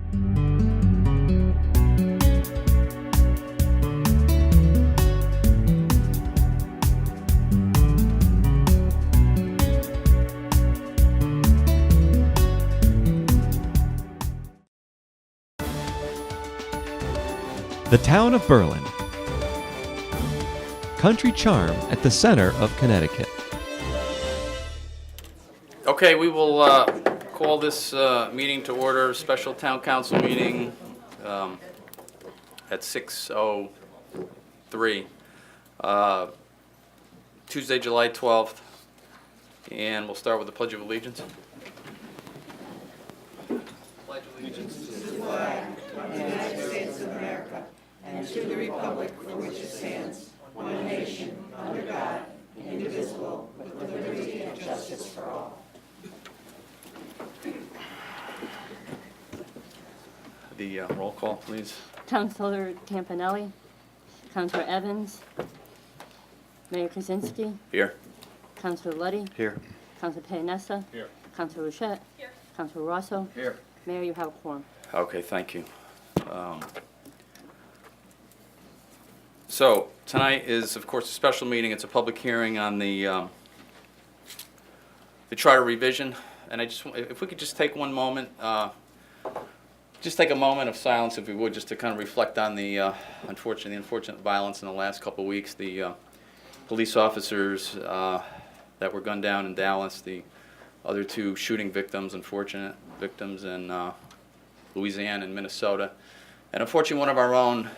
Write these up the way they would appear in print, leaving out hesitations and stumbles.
The town of Berlin. Country charm at the center of Connecticut. Okay, we will call this meeting to order, special town council meeting at 6:03, Tuesday, July 12th, and we'll start with the Pledge of Allegiance. Pledge allegiance to the flag of the United States of America and to the republic for which it stands, one nation, under God, indivisible, with liberty and justice for all. The roll call, please. Councilor Campanelli, Councilor Evans, Mayor Kaczynski, Here. Councilor Luddy, Here. Councilor Payanessa, Here. Councilor Ruchette, Here. Councilor Rosso. Here. Mayor, you have a quorum. Okay, thank you. So tonight is, of course, a special meeting. It's a public hearing on the charter revision, and if we could just take one moment, just take a moment of silence, if we would, just to kind of reflect on the unfortunate violence in the last couple of weeks. The police officers that were gunned down in Dallas, the other two shooting victims, unfortunate victims in Louisiana and Minnesota, and unfortunately one of our own,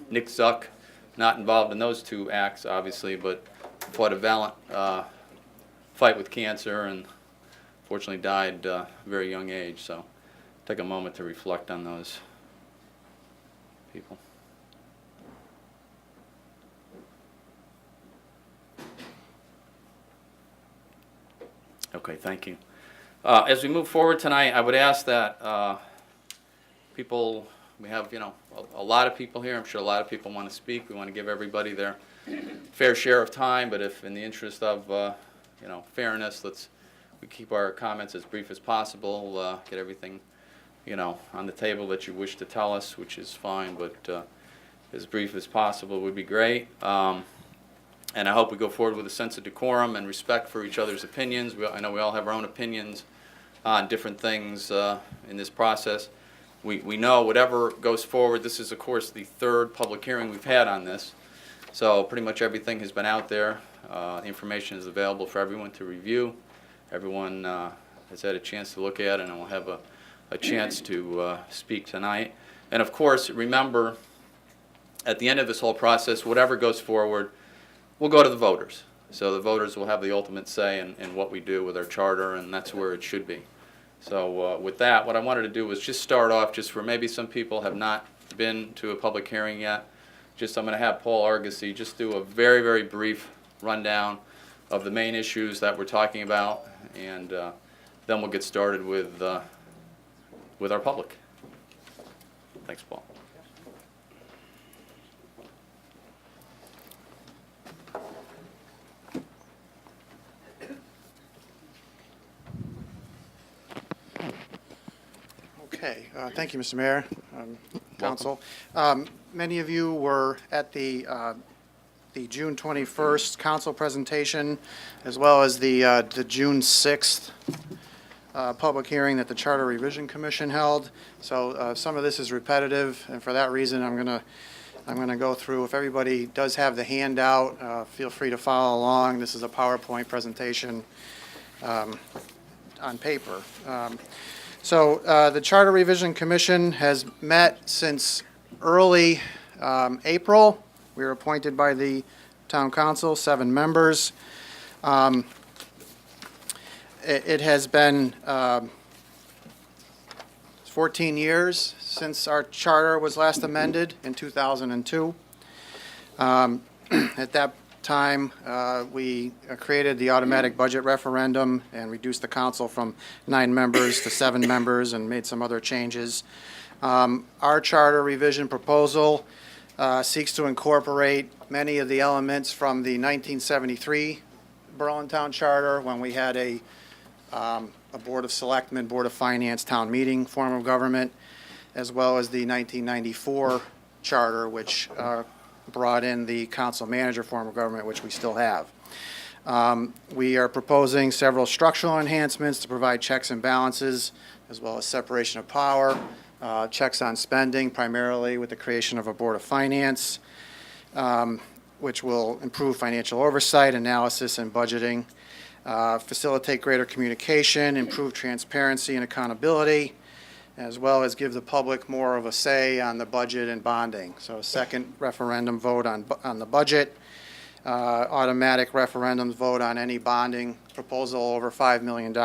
Nick Zuck, not involved in those two acts, obviously, but fought a valiant fight with cancer and fortunately died at a very young age. So take a moment to reflect on those people. Okay, thank you. As we move forward tonight, I would ask that people, we have, a lot of people here. I'm sure a lot of people want to speak. We want to give everybody their fair share of time, but if in the interest of, fairness, we keep our comments as brief as possible, get everything, on the table that you wish to tell us, which is fine, but as brief as possible would be great. And I hope we go forward with a sense of decorum and respect for each other's opinions. I know we all have our own opinions on different things in this process. We know whatever goes forward, this is, of course, the third public hearing we've had on this. So pretty much everything has been out there. Information is available for everyone to review. Everyone has had a chance to look at it and will have a chance to speak tonight. And of course, remember, at the end of this whole process, whatever goes forward, we'll go to the voters. So the voters will have the ultimate say in what we do with our charter, and that's where it should be. So with that, what I wanted to do was just start off, just for maybe some people have not been to a public hearing yet, I'm going to have Paul Argosy just do a very, very brief rundown of the main issues that we're talking about, and then we'll get started with our public. Thanks, Paul. Okay, thank you, Mr. Mayor, Council. Many of you were at the June 21st council presentation, as well as the June 6th public hearing that the Charter Revision Commission held. So some of this is repetitive, and for that reason, I'm gonna go through. If everybody does have the handout, feel free to follow along. This is a PowerPoint presentation on paper. So the Charter Revision Commission has met since early April. We were appointed by the Town Council, 7 members. It has been 14 years since our charter was last amended in 2002. At that time, we created the automatic budget referendum and reduced the council from 9 members to 7 members and made some other changes. Our charter revision proposal seeks to incorporate many of the elements from the 1973 Berlin Town Charter, when we had a a Board of Selectmen, Board of Finance, town meeting form of government, as well as the 1994 charter, which brought in the council manager form of government, which we still have. We are proposing several structural enhancements to provide checks and balances, as well as separation of power, checks on spending, primarily with the creation of a Board of Finance, which will improve financial oversight, analysis, and budgeting, facilitate greater communication, improve transparency and accountability, as well as give the public more of a say on the budget and bonding. So a second referendum vote on the budget, automatic referendums vote on any bonding proposal over $5 million,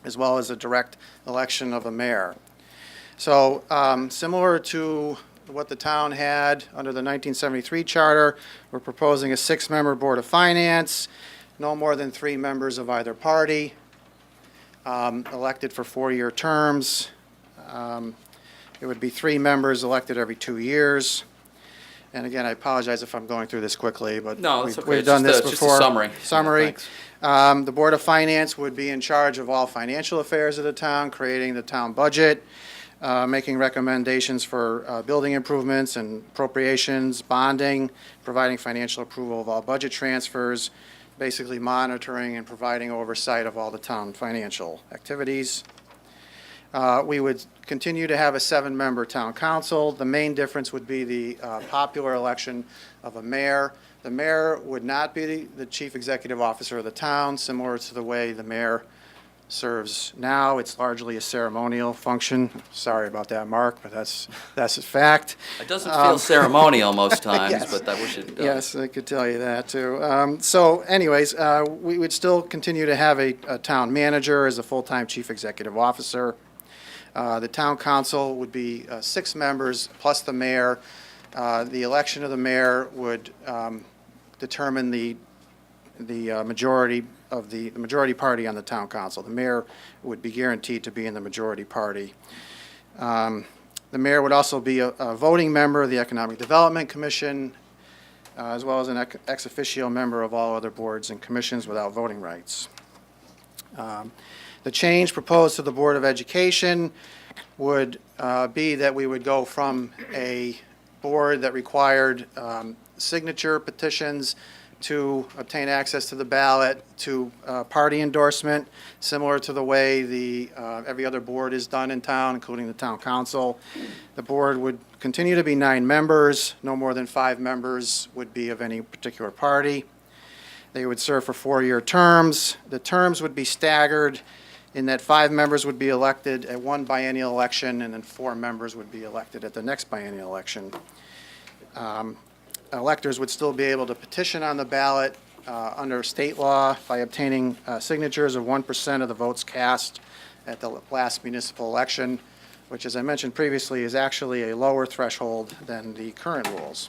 as well as a direct election of a mayor. So similar to what the town had under the 1973 charter, we're proposing a 6-member Board of Finance, no more than 3 members of either party, elected for 4-year terms. It would be 3 members elected every 2 years. And again, I apologize if I'm going through this quickly, but No, it's okay. we've It's done just this a- before. just a summary. Summary. Yeah, thanks. The Board of Finance would be in charge of all financial affairs of the town, creating the town budget, making recommendations for building improvements and appropriations, bonding, providing financial approval of all budget transfers, basically monitoring and providing oversight of all the town financial activities. We would continue to have a 7-member town council. The main difference would be the popular election of a mayor. The mayor would not be the chief executive officer of the town, similar to the way the mayor serves now. It's largely a ceremonial function. Sorry about that, Mark, but that's a fact. It doesn't feel ceremonial most times, Yes. but I wish it does. Yes, I could tell you that, too. So anyways, we would still continue to have a town manager as a full-time chief executive officer. The town council would be 6 members plus the mayor. The election of the mayor would determine the majority of the majority party on the town council. The mayor would be guaranteed to be in the majority party. The mayor would also be a voting member of the Economic Development Commission, as well as an ex officio member of all other boards and commissions without voting rights. The change proposed to the Board of Education would be that we would go from a board that required signature petitions to obtain access to the ballot to party endorsement, similar to the way every other board is done in town, including the town council. The board would continue to be 9 members. No more than 5 members would be of any particular party. They would serve for 4-year terms. The terms would be staggered in that 5 members would be elected at one biennial election, and then 4 members would be elected at the next biennial election. Electors would still be able to petition on the ballot under state law by obtaining signatures of 1% of the votes cast at the last municipal election, which, as I mentioned previously, is actually a lower threshold than the current rules.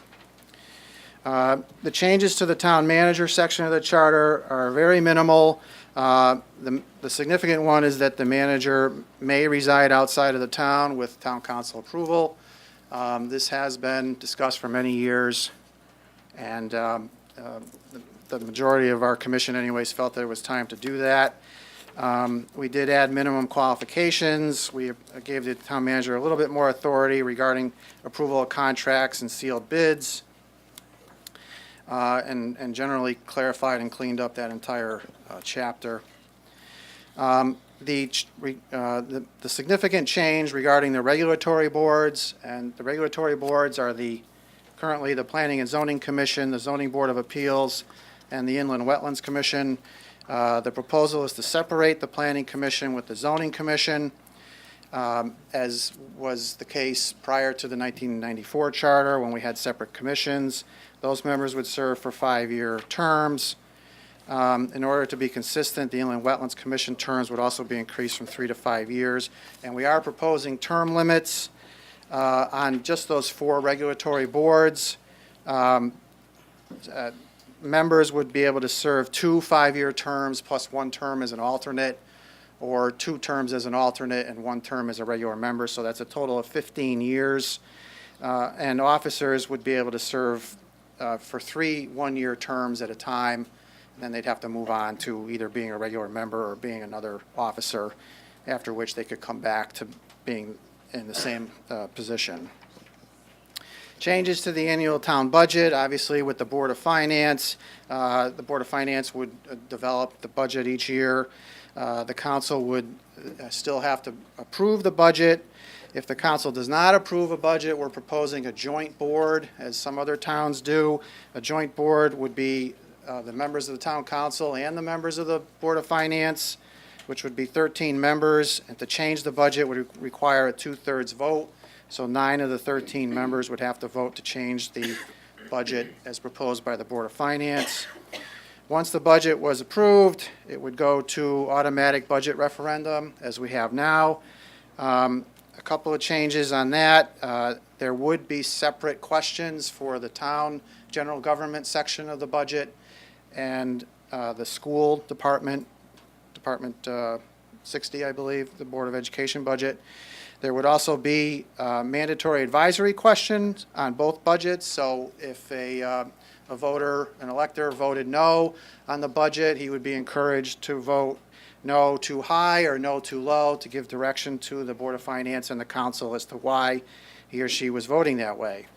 The changes to the town manager section of the charter are very minimal. The significant one is that the manager may reside outside of the town with town council approval. This has been discussed for many years, and the majority of our commission anyways felt that it was time to do that. We did add minimum qualifications. We gave the town manager a little bit more authority regarding approval of contracts and sealed bids, and generally clarified and cleaned up that entire chapter. The significant change regarding the regulatory boards, and the regulatory boards are currently the Planning and Zoning Commission, the Zoning Board of Appeals, and the Inland Wetlands Commission. The proposal is to separate the Planning Commission with the Zoning Commission, as was the case prior to the 1994 charter when we had separate commissions. Those members would serve for 5-year terms. In order to be consistent, the Inland Wetlands Commission terms would also be increased from 3 to 5 years. And we are proposing term limits on just those 4 regulatory boards. Members would be able to serve 2 5-year terms plus 1 term as an alternate, or 2 terms as an alternate and 1 term as a regular member. So that's a total of 15 years. And officers would be able to serve for 3 1-year terms at a time, then they'd have to move on to either being a regular member or being another officer, after which they could come back to being in the same position. Changes to the annual town budget, obviously with the Board of Finance. The Board of Finance would develop the budget each year. The council would still have to approve the budget. If the council does not approve a budget, we're proposing a joint board, as some other towns do. A joint board would be the members of the town council and the members of the Board of Finance, which would be 13 members. And to change the budget would require a 2/3 vote. So 9 of the 13 members would have to vote to change the budget as proposed by the Board of Finance. Once the budget was approved, it would go to automatic budget referendum, as we have now. A couple of changes on that. There would be separate questions for the town general government section of the budget and the school department, Department 60, I believe, the Board of Education budget. There would also be mandatory advisory questions on both budgets. So if a voter, an elector, voted no on the budget, he would be encouraged to vote no too high or no too low to give direction to the Board of Finance and the council as to why he or she was voting that way.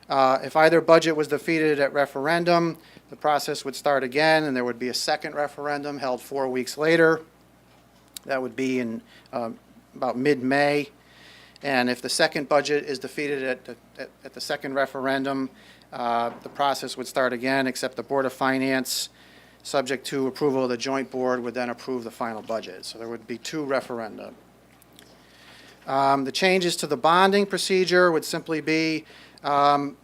If either budget was defeated at referendum, the process would start again, and there would be a second referendum held 4 weeks later. That would be in about mid-May. And if the second budget is defeated at the second referendum, the process would start again, except the Board of Finance, subject to approval of the joint board, would then approve the final budget. So there would be 2 referenda. The changes to the bonding procedure would simply be, again,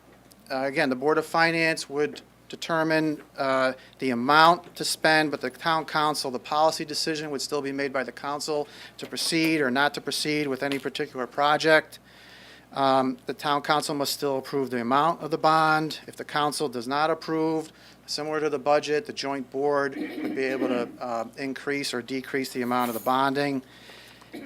the Board of Finance would determine the amount to spend, but the town council, the policy decision would still be made by the council to proceed or not to proceed with any particular project. The town council must still approve the amount of the bond. If the council does not approve, similar to the budget, the joint board would be able to increase or decrease the amount of the bonding.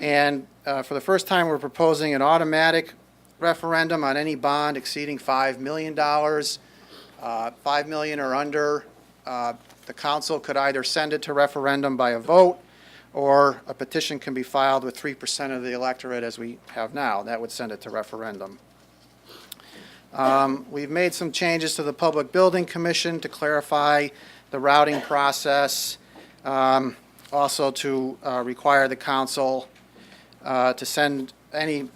And for the first time, we're proposing an automatic referendum on any bond exceeding $5 million. $5 million or under, the council could either send it to referendum by a vote, or a petition can be filed with 3% of the electorate, as we have now. That would send it to referendum. We've made some changes to the Public Building Commission to clarify the routing process, also to require the council to send any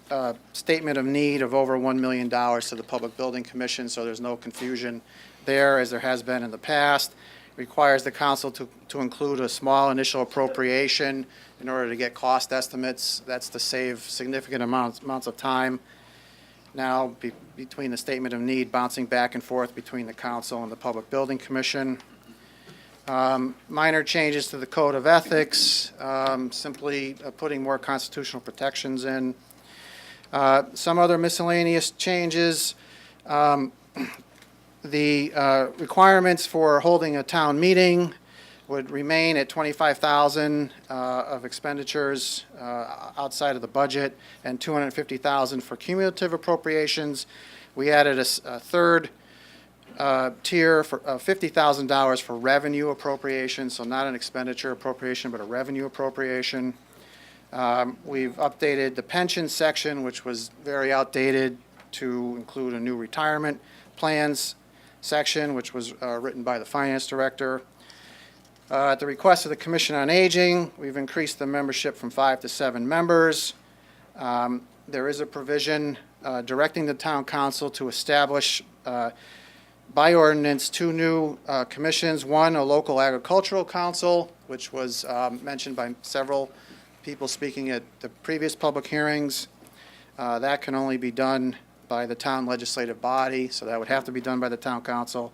statement of need of over $1 million to the Public Building Commission, so there's no confusion there, as there has been in the past. Requires the council to include a small initial appropriation in order to get cost estimates. That's to save significant amounts of time now between the statement of need bouncing back and forth between the council and the Public Building Commission. Minor changes to the Code of Ethics, simply putting more constitutional protections in. Some other miscellaneous changes. The requirements for holding a town meeting would remain at $25,000 of expenditures outside of the budget, and $250,000 for cumulative appropriations. We added a third tier for $50,000 for revenue appropriation, so not an expenditure appropriation, but a revenue appropriation. We've updated the pension section, which was very outdated, to include a new retirement plans section, which was written by the finance director. At the request of the Commission on Aging, we've increased the membership from 5 to 7 members. There is a provision directing the town council to establish by ordinance 2 new commissions. One, a local agricultural council, which was mentioned by several people speaking at the previous public hearings. That can only be done by the town legislative body, so that would have to be done by the town council.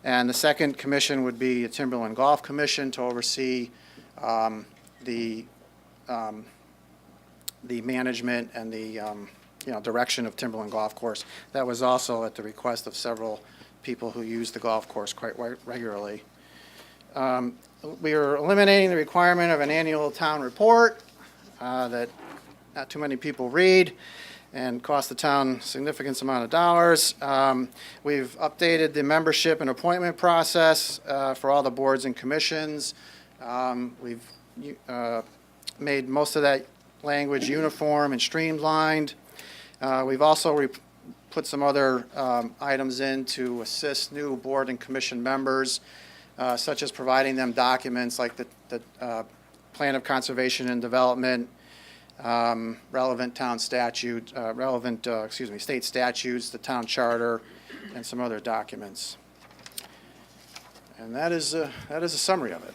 And the second commission would be a Timberland Golf Commission to oversee the management and the direction of Timberland Golf Course. That was also at the request of several people who use the golf course quite regularly. We are eliminating the requirement of an annual town report that not too many people read. and cost the town significant amount of dollars. We've updated the membership and appointment process for all the boards and commissions. We've made most of that language uniform and streamlined. We've also put some other items in to assist new board and commission members, such as providing them documents like the Plan of Conservation and Development, relevant town statute, state statutes, the town charter, and some other documents. And that is a summary of it.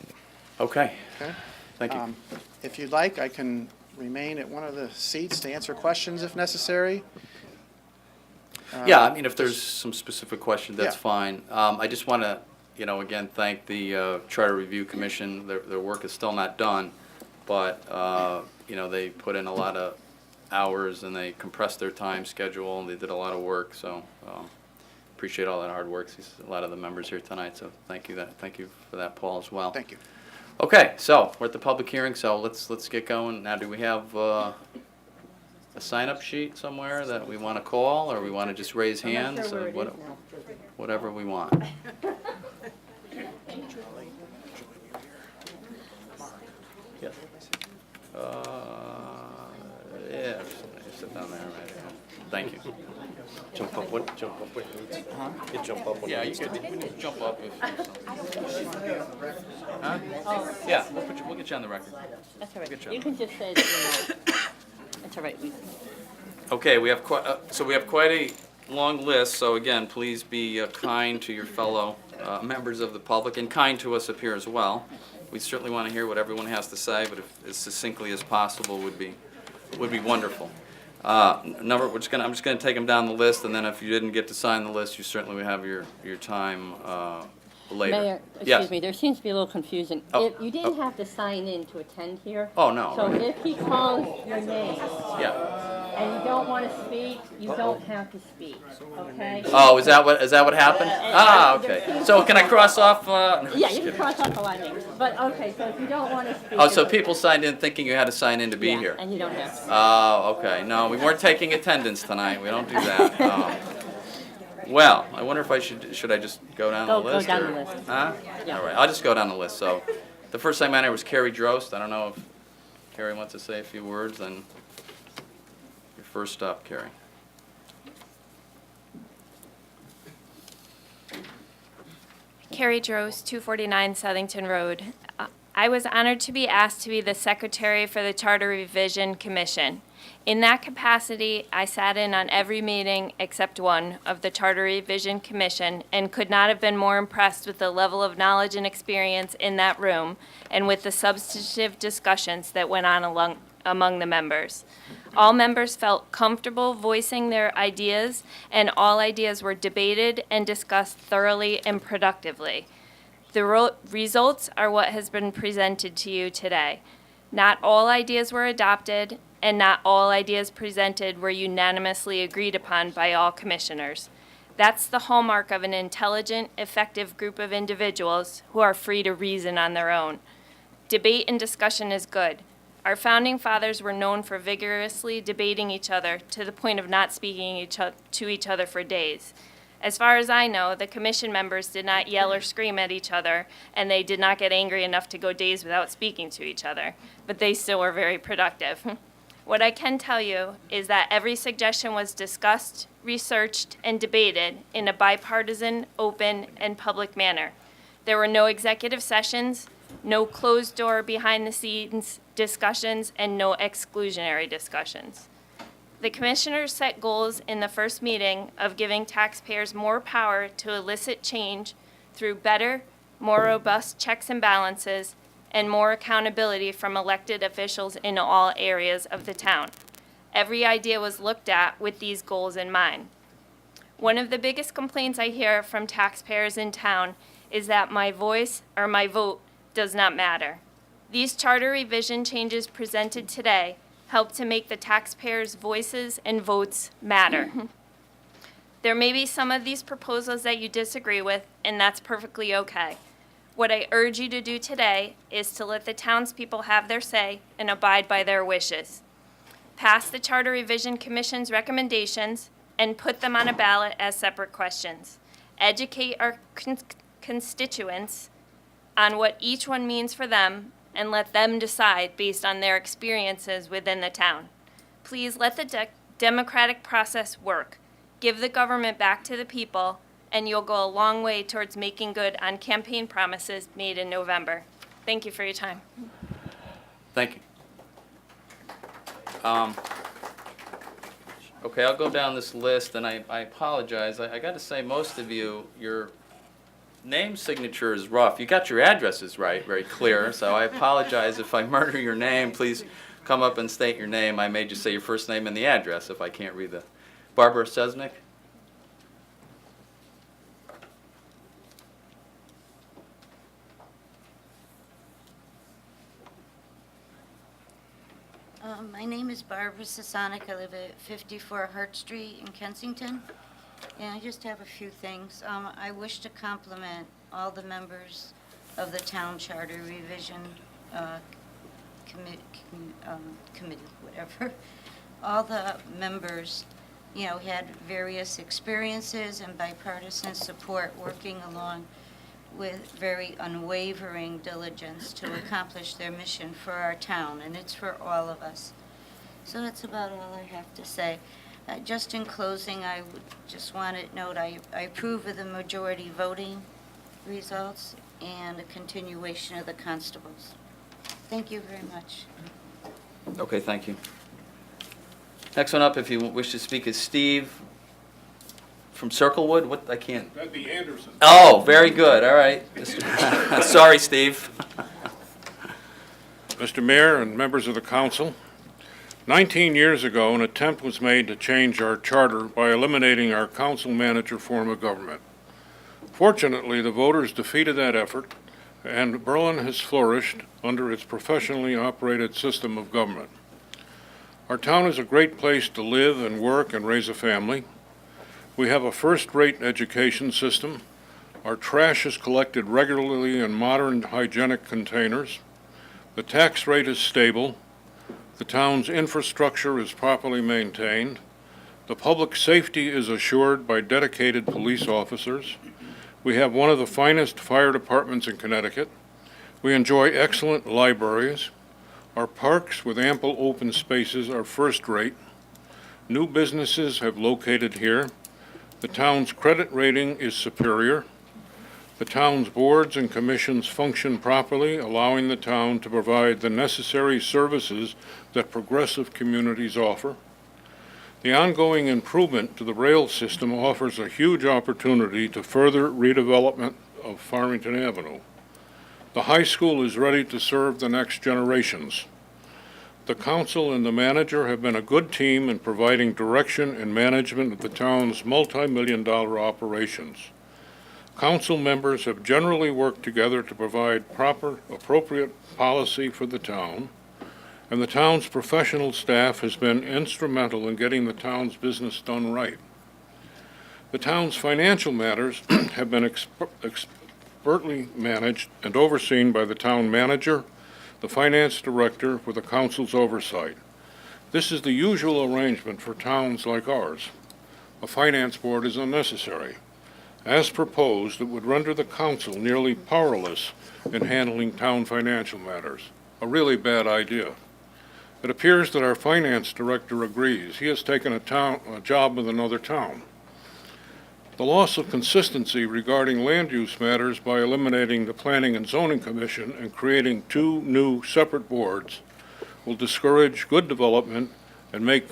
Okay, Okay? thank you. If you'd like, I can remain at one of the seats to answer questions if necessary. Yeah, I mean, if there's some specific question, that's Yeah. fine. I just want to, again, thank the Charter Review Commission. Their work is still not done, but, they put in a lot of hours and they compressed their time schedule and they did a lot of work, so appreciate all that hard work. See a lot of the members here tonight, so thank you for that, Paul, as well. Thank you. Okay, so we're at the public hearing, so let's get going. Now, do we have a sign-up sheet somewhere that we want to call, or we want to just raise hands? I'm not sure where it What- is now. Whatever we want. Yes. Yeah, just sit down there, right? Thank you. Jump up when it needs. You jump up when Yeah, it you needs. could jump up if. Huh? Yeah, we'll get you on the record. That's all Good right. job. You can just say that, That's all right. Okay, we have quite a long list, so again, please be kind to your fellow members of the public and kind to us up here as well. We certainly want to hear what everyone has to say, but if as succinctly as possible would be wonderful. I'm just gonna take them down the list, and then if you didn't get to sign the list, you certainly will have your time later. Mayor, Yes. excuse me, there seems to be a little confusion. Oh, You didn't have to sign in to attend here. Oh, no, So right. if he calls your name Yeah. and you don't want to speak, you don't have to speak, okay? Oh, is that what happened? Ah, okay. So can I cross off? No, Yeah, just you can kidding. cross off a lot of names, but, okay, so if you don't want to speak. Oh, so it's okay. people signed in thinking you had to sign in to be Yeah, here. and you don't have to. Oh, okay. No, we weren't taking attendance tonight. We don't do that. Well, I wonder if I should I just go down the Go list? down or- the list. Huh? Yeah. All right, I'll just go down the list. So, the first time on here was Carrie Drost. I don't know if Carrie wants to say a few words, then your first up, Carrie. Carrie Drost, 249 Southington Road. I was honored to be asked to be the secretary for the Charter Revision Commission. In that capacity, I sat in on every meeting except one of the Charter Revision Commission and could not have been more impressed with the level of knowledge and experience in that room and with the substantive discussions that went on among the members. All members felt comfortable voicing their ideas, and all ideas were debated and discussed thoroughly and productively. The results are what has been presented to you today. Not all ideas were adopted, and not all ideas presented were unanimously agreed upon by all commissioners. That's the hallmark of an intelligent, effective group of individuals who are free to reason on their own. Debate and discussion is good. Our founding fathers were known for vigorously debating each other to the point of not speaking to each other for days. As far as I know, the commission members did not yell or scream at each other, and they did not get angry enough to go days without speaking to each other, but they still were very productive. What I can tell you is that every suggestion was discussed, researched, and debated in a bipartisan, open, and public manner. There were no executive sessions, no closed-door, behind-the-scenes discussions, and no exclusionary discussions. The commissioners set goals in the first meeting of giving taxpayers more power to elicit change through better, more robust checks and balances, and more accountability from elected officials in all areas of the town. Every idea was looked at with these goals in mind. One of the biggest complaints I hear from taxpayers in town is that my voice or my vote does not matter. These charter revision changes presented today help to make the taxpayers' voices and votes matter. There may be some of these proposals that you disagree with, and that's perfectly okay. What I urge you to do today is to let the townspeople have their say and abide by their wishes. pass the Charter Revision Commission's recommendations, and put them on a ballot as separate questions. Educate our constituents on what each one means for them and let them decide based on their experiences within the town. Please let the democratic process work. Give the government back to the people, and you'll go a long way towards making good on campaign promises made in November. Thank you for your time. Thank you. Okay, I'll go down this list, and I apologize. I got to say, most of you, your name signature is rough. You got your addresses right, very clear, so I apologize if I murder your name. Please come up and state your name. I may just say your first name and the address if I can't read the... Barbara Sesnick? My name is Barbara Sasonic. I live at 54 Hart Street in Kensington. And I just have a few things. I wish to compliment all the members of the Town Charter Revision Committee, whatever. All the members, had various experiences and bipartisan support working along with very unwavering diligence to accomplish their mission for our town, and it's for all of us. So that's about all I have to say. Just in closing, I would just want to note I approve of the majority voting results and a continuation of the constables. Thank you very much. Okay, thank you. Next one up, if you wish to speak, is Steve from Circlewood. What, I can't... That'd be Anderson. Oh, very good, all right. Sorry, Steve. Mr. Mayor and members of the council, 19 years ago, an attempt was made to change our charter by eliminating our council manager form of government. Fortunately, the voters defeated that effort, and Berlin has flourished under its professionally operated system of government. Our town is a great place to live and work and raise a family. We have a first-rate education system. Our trash is collected regularly in modern hygienic containers. The tax rate is stable. The town's infrastructure is properly maintained. The public safety is assured by dedicated police officers. We have one of the finest fire departments in Connecticut. We enjoy excellent libraries. Our parks with ample open spaces are first-rate. New businesses have located here. The town's credit rating is superior. The town's boards and commissions function properly, allowing the town to provide the necessary services that progressive communities offer. The ongoing improvement to the rail system offers a huge opportunity to further redevelopment of Farmington Avenue. The high school is ready to serve the next generations. The council and the manager have been a good team in providing direction and management of the town's multi-million-dollar operations. Council members have generally worked together to provide proper, appropriate policy for the town, and the town's professional staff has been instrumental in getting the town's business done right. The town's financial matters have been expertly managed and overseen by the town manager, the finance director, with the council's oversight. This is the usual arrangement for towns like ours. A finance board is unnecessary. As proposed, it would render the council nearly powerless in handling town financial matters. A really bad idea. It appears that our finance director agrees. He has taken a job with another town. The loss of consistency regarding land use matters by eliminating the Planning and Zoning Commission and creating two new separate boards will discourage good development and make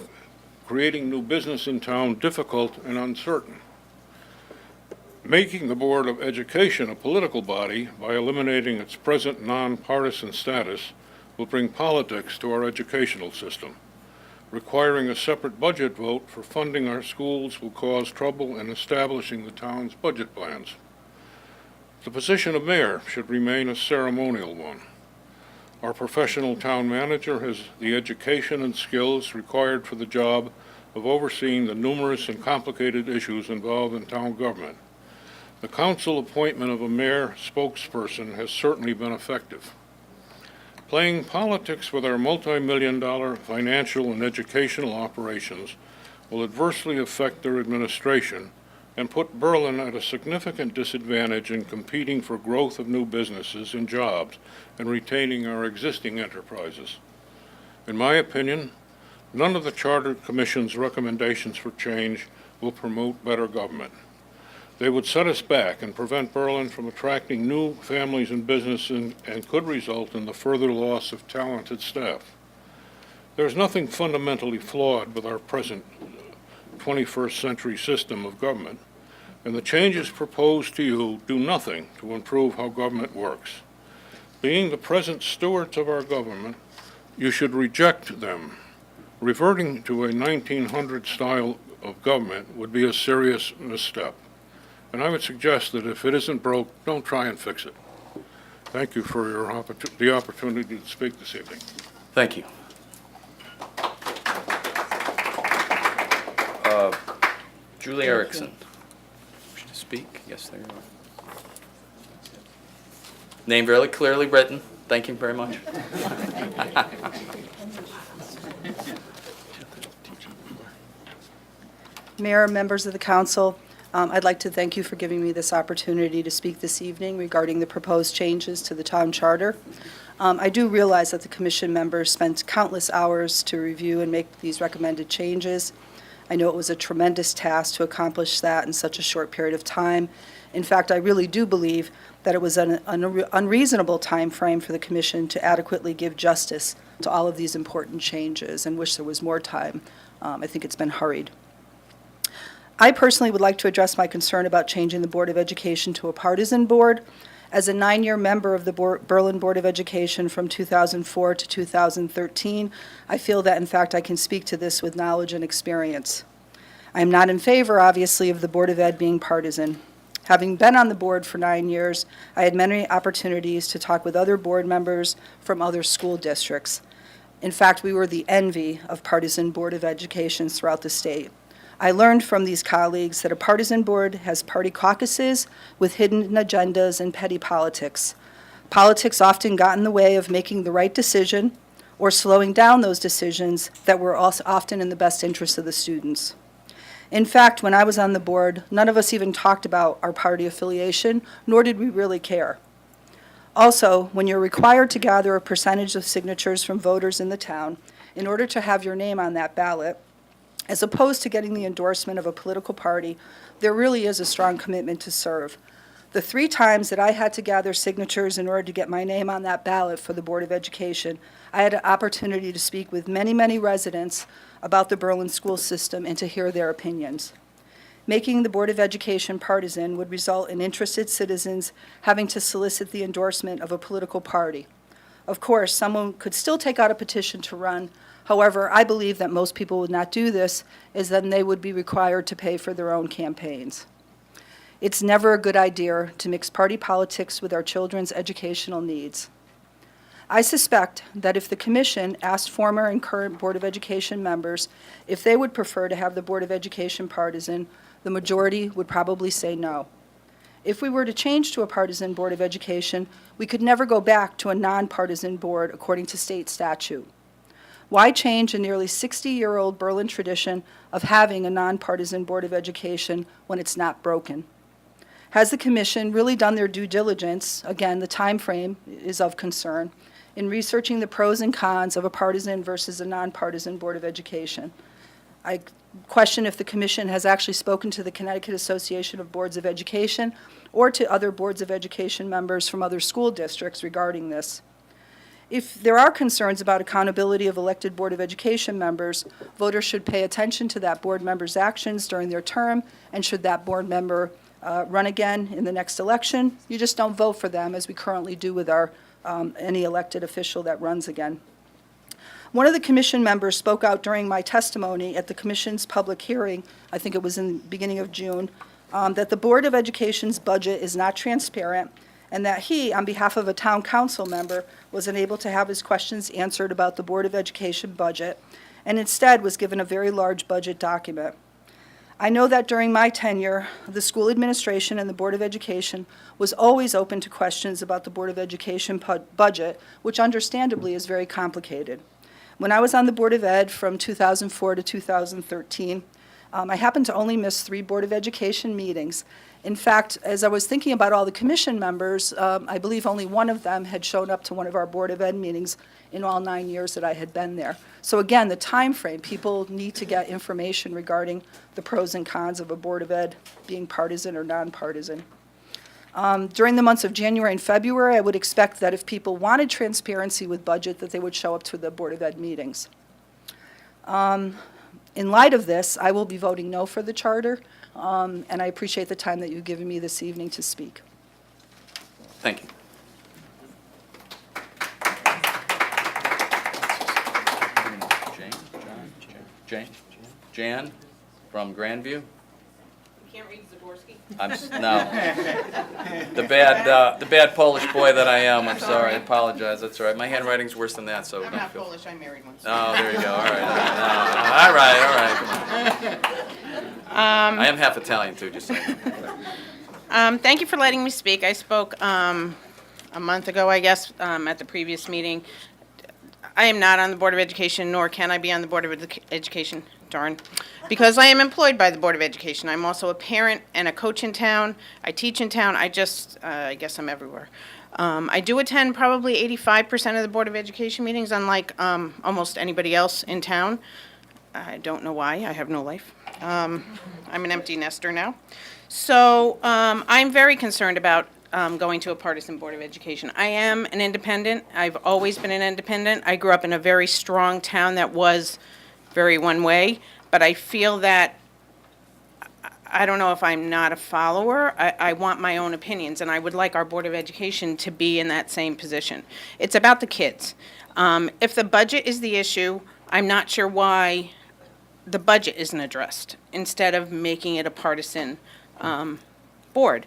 creating new business in town difficult and uncertain. Making the Board of Education a political body by eliminating its present nonpartisan status will bring politics to our educational system. Requiring a separate budget vote for funding our schools will cause trouble in establishing the town's budget plans. The position of mayor should remain a ceremonial one. Our professional town manager has the education and skills required for the job of overseeing the numerous and complicated issues involved in town government. The council appointment of a mayor spokesperson has certainly been effective. Playing politics with our multi-million-dollar financial and educational operations will adversely affect their administration and put Berlin at a significant disadvantage in competing for growth of new businesses and jobs and retaining our existing enterprises. In my opinion, none of the Charter Commission's recommendations for change will promote better government. They would set us back and prevent Berlin from attracting new families and businesses and could result in the further loss of talented staff. There's nothing fundamentally flawed with our present 21st century system of government, and the changes proposed to you do nothing to improve how government works. Being the present stewards of our government, you should reject them. Reverting to a 1900 style of government would be a serious misstep. And I would suggest that if it isn't broke, don't try and fix it. Thank you for the opportunity to speak this evening. Thank you. Julie Erickson. Wish to speak? Yes, there you are. Name very clearly written. Thank you very much. Mayor, members of the council, I'd like to thank you for giving me this opportunity to speak this evening regarding the proposed changes to the town charter. I do realize that the commission members spent countless hours to review and make these recommended changes. I know it was a tremendous task to accomplish that in such a short period of time. In fact, I really do believe that it was an unreasonable time frame for the commission to adequately give justice to all of these important changes and wish there was more time. I think it's been hurried. I personally would like to address my concern about changing the Board of Education to a partisan board. As a 9-year member of the Berlin Board of Education from 2004 to 2013, I feel that, in fact, I can speak to this with knowledge and experience. I am not in favor, obviously, of the Board of Ed being partisan. Having been on the board for 9 years, I had many opportunities to talk with other board members from other school districts. In fact, we were the envy of partisan Board of Educations throughout the state. I learned from these colleagues that a partisan board has party caucuses with hidden agendas and petty politics. Politics often got in the way of making the right decision or slowing down those decisions that were also often in the best interest of the students. In fact, when I was on the board, none of us even talked about our party affiliation, nor did we really care. Also, when you're required to gather a percentage of signatures from voters in the town in order to have your name on that ballot, as opposed to getting the endorsement of a political party, there really is a strong commitment to serve. The 3 times that I had to gather signatures in order to get my name on that ballot for the Board of Education, I had an opportunity to speak with many, many residents about the Berlin school system and to hear their opinions. Making the Board of Education partisan would result in interested citizens having to solicit the endorsement of a political party. Of course, someone could still take out a petition to run. However, I believe that most people would not do this, as then they would be required to pay for their own campaigns. It's never a good idea to mix party politics with our children's educational needs. I suspect that if the commission asked former and current Board of Education members if they would prefer to have the Board of Education partisan, the majority would probably say no. If we were to change to a partisan Board of Education, we could never go back to a nonpartisan board according to state statute. Why change a nearly 60-year-old Berlin tradition of having a nonpartisan Board of Education when it's not broken? Has the Commission really done their due diligence, again, the time frame is of concern, in researching the pros and cons of a partisan versus a nonpartisan Board of Education? I question if the Commission has actually spoken to the Connecticut Association of Boards of Education or to other boards of education members from other school districts regarding this. If there are concerns about accountability of elected Board of Education members, voters should pay attention to that board member's actions during their term, and should that board member run again in the next election, you just don't vote for them, as we currently do with our any elected official that runs again. One of the commission members spoke out during my testimony at the commission's public hearing, I think it was in the beginning of June, that the Board of Education's budget is not transparent, and that he, on behalf of a town council member, was unable to have his questions answered about the Board of Education budget, and instead was given a very large budget document. I know that during my tenure, the school administration and the Board of Education was always open to questions about the Board of Education budget, which understandably is very complicated. When I was on the Board of Ed from 2004 to 2013, I happened to only miss 3 Board of Education meetings. In fact, as I was thinking about all the commission members, I believe only one of them had shown up to one of our Board of Ed meetings in all 9 years that I had been there. So again, the time frame, people need to get information regarding the pros and cons of a Board of Ed being partisan or nonpartisan. During the months of January and February, I would expect that if people wanted transparency with budget, that they would show up to the Board of Ed meetings. In light of this, I will be voting no for the charter, and I appreciate the time that you've given me this evening to speak. Thank you. Jan from Grandview. You can't read Zaborski? No. The bad Polish boy that I am. I'm sorry. I apologize. That's all right. My handwriting's worse than that, so I'm don't not feel. Polish, I married one. Oh, there you go. All right. All right. Come on. I am half Italian too, just so you know. Thank you for letting me speak. I spoke a month ago, I guess, at the previous meeting. I am not on the Board of Education, nor can I be on the Board of Education, darn, because I am employed by the Board of Education. I'm also a parent and a coach in town. I teach in town. I guess I'm everywhere. I do attend probably 85% of the Board of Education meetings, unlike almost anybody else in town. I don't know why. I have no life. I'm an empty nester now. So I'm very concerned about going to a partisan Board of Education. I am an independent. I've always been an independent. I grew up in a very strong town that was very one way, but I feel that, I don't know if I'm not a follower. I want my own opinions, and I would like our Board of Education to be in that same position. It's about the kids. If the budget is the issue, I'm not sure why the budget isn't addressed instead of making it a partisan board.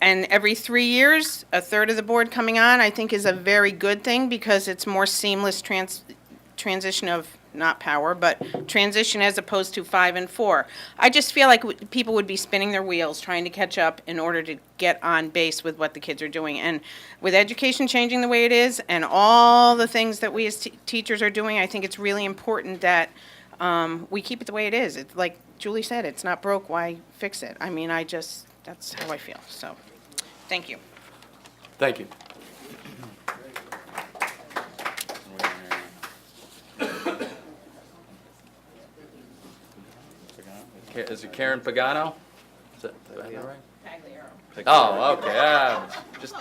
And every 3 years, a third of the board coming on, I think is a very good thing because it's more seamless transition of, not power, but transition as opposed to 5 and 4. I just feel like people would be spinning their wheels trying to catch up in order to get on base with what the kids are doing. And with education changing the way it is and all the things that we as teachers are doing, I think it's really important that we keep it the way it is. It's like Julie said, it's not broke, why fix it? I mean, that's how I feel. So, thank you. Thank you. Is it Karen Pagano? Is that right? Oh, okay. Just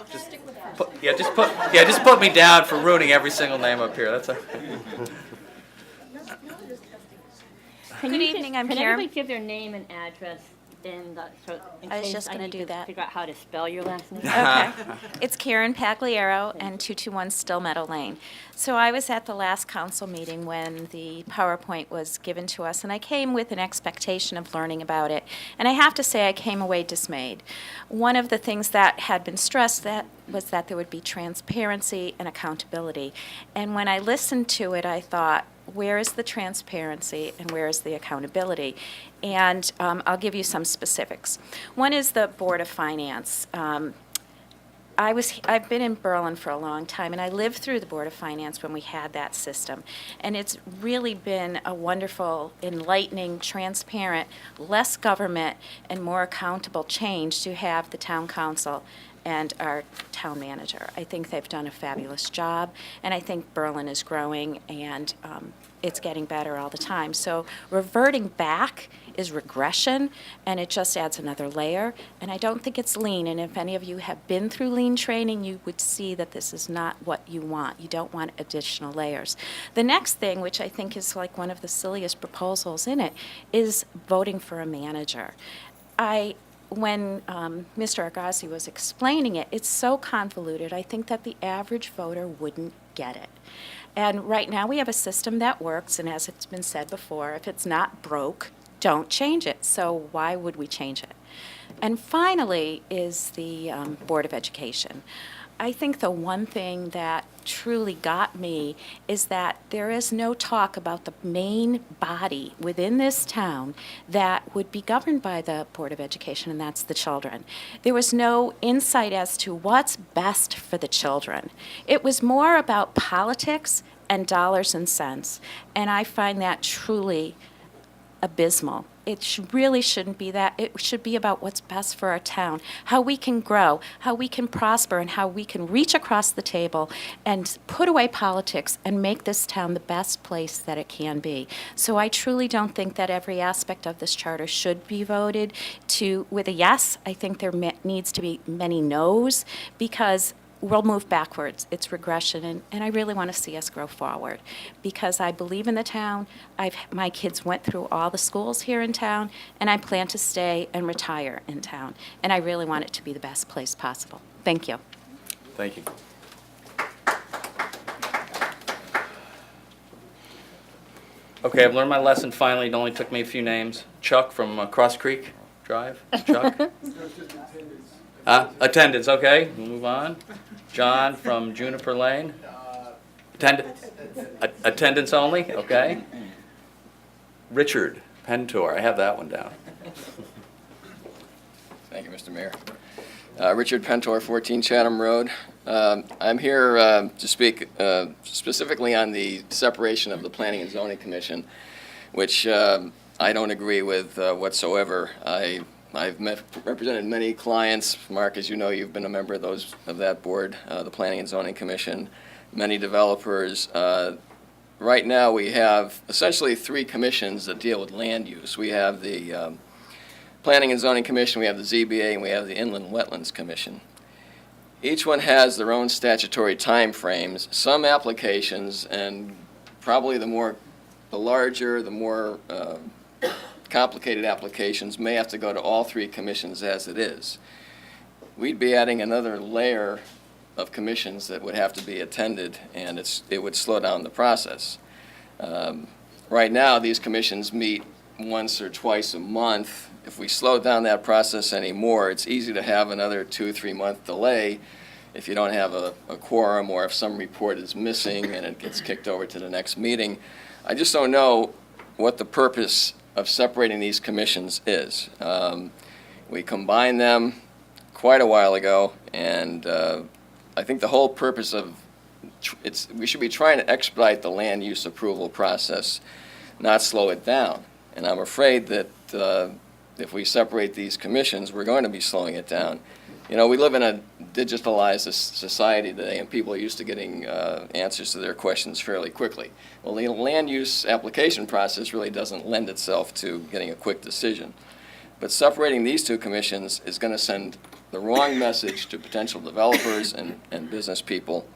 put me down for ruining every single name up here. That's a. Good evening, I'm Can Karen. everybody give their name and address in I was case just gonna need do that. Figure out how to spell your last name. Okay. It's Karen Pagliaro and 221 Still Meadow Lane. So I was at the last council meeting when the PowerPoint was given to us, and I came with an expectation of learning about it. And I have to say I came away dismayed. One of the things that had been stressed was that there would be transparency and accountability. And when I listened to it, I thought, where is the transparency and where is the accountability? And I'll give you some specifics. One is the Board of Finance. I've been in Berlin for a long time, and I lived through the Board of Finance when we had that system. And it's really been a wonderful, enlightening, transparent, less government, and more accountable change to have the town council and our town manager. I think they've done a fabulous job, and I think Berlin is growing, and it's getting better all the time. So reverting back is regression, and it just adds another layer, and I don't think it's lean, and if any of you have been through lean training, you would see that this is not what you want. You don't want additional layers. The next thing, which I think is like one of the silliest proposals in it, is voting for a manager. When Mr. Argossi was explaining it, it's so convoluted, I think that the average voter wouldn't get it. And right now we have a system that works, and as it's been said before, if it's not broke, don't change it. So why would we change it? And finally is the Board of Education. I think the one thing that truly got me is that there is no talk about the main body within this town that would be governed by the Board of Education, and that's the children. There was no insight as to what's best for the children. It was more about politics and dollars and cents, and I find that truly abysmal. It really shouldn't be that. It should be about what's best for our town, how we can grow, how we can prosper, and how we can reach across the table and put away politics and make this town the best place that it can be. So I truly don't think that every aspect of this charter should be voted to with a yes. I think there needs to be many no's, because we'll move backwards. It's regression, and I really want to see us grow forward, because I believe in the town. My kids went through all the schools here in town, and I plan to stay and retire in town, and I really want it to be the best place possible. Thank you. Thank you. Okay, I've learned my lesson finally. It only took me a few names. Chuck from Cross Creek Drive. Chuck? Attendance, okay. We'll move on. John from Juniper Lane. Attendance only, okay. Richard Pentor, I have that one down. Thank you, Mr. Mayor. Richard Pentor, 14 Chatham Road. I'm here to speak specifically on the separation of the Planning and Zoning Commission, which I don't agree with whatsoever. I've represented many clients. Mark, as you know, you've been a member of that board, the Planning and Zoning Commission, many developers. Right now, we have essentially 3 commissions that deal with land use. We have the Planning and Zoning Commission, we have the ZBA, and we have the Inland Wetlands Commission. Each one has their own statutory timeframes. Some applications, and probably the larger, the more complicated applications, may have to go to all 3 commissions as it is. We'd be adding another layer of commissions that would have to be attended, and it would slow down the process. Right now, these commissions meet once or twice a month. If we slow down that process anymore, it's easy to have another 2-3 month delay if you don't have a quorum, or if some report is missing and it gets kicked over to the next meeting. I just don't know what the purpose of separating these commissions is. We combined them quite a while ago, and I think the whole purpose of we should be trying to expedite the land use approval process, not slow it down. And I'm afraid that if we separate these commissions, we're going to be slowing it down. You know, we live in a digitalized society today, and people are used to getting answers to their questions fairly quickly. Well, the land use application process really doesn't lend itself to getting a quick decision. But separating these 2 commissions is going to send the wrong message to potential developers and business people.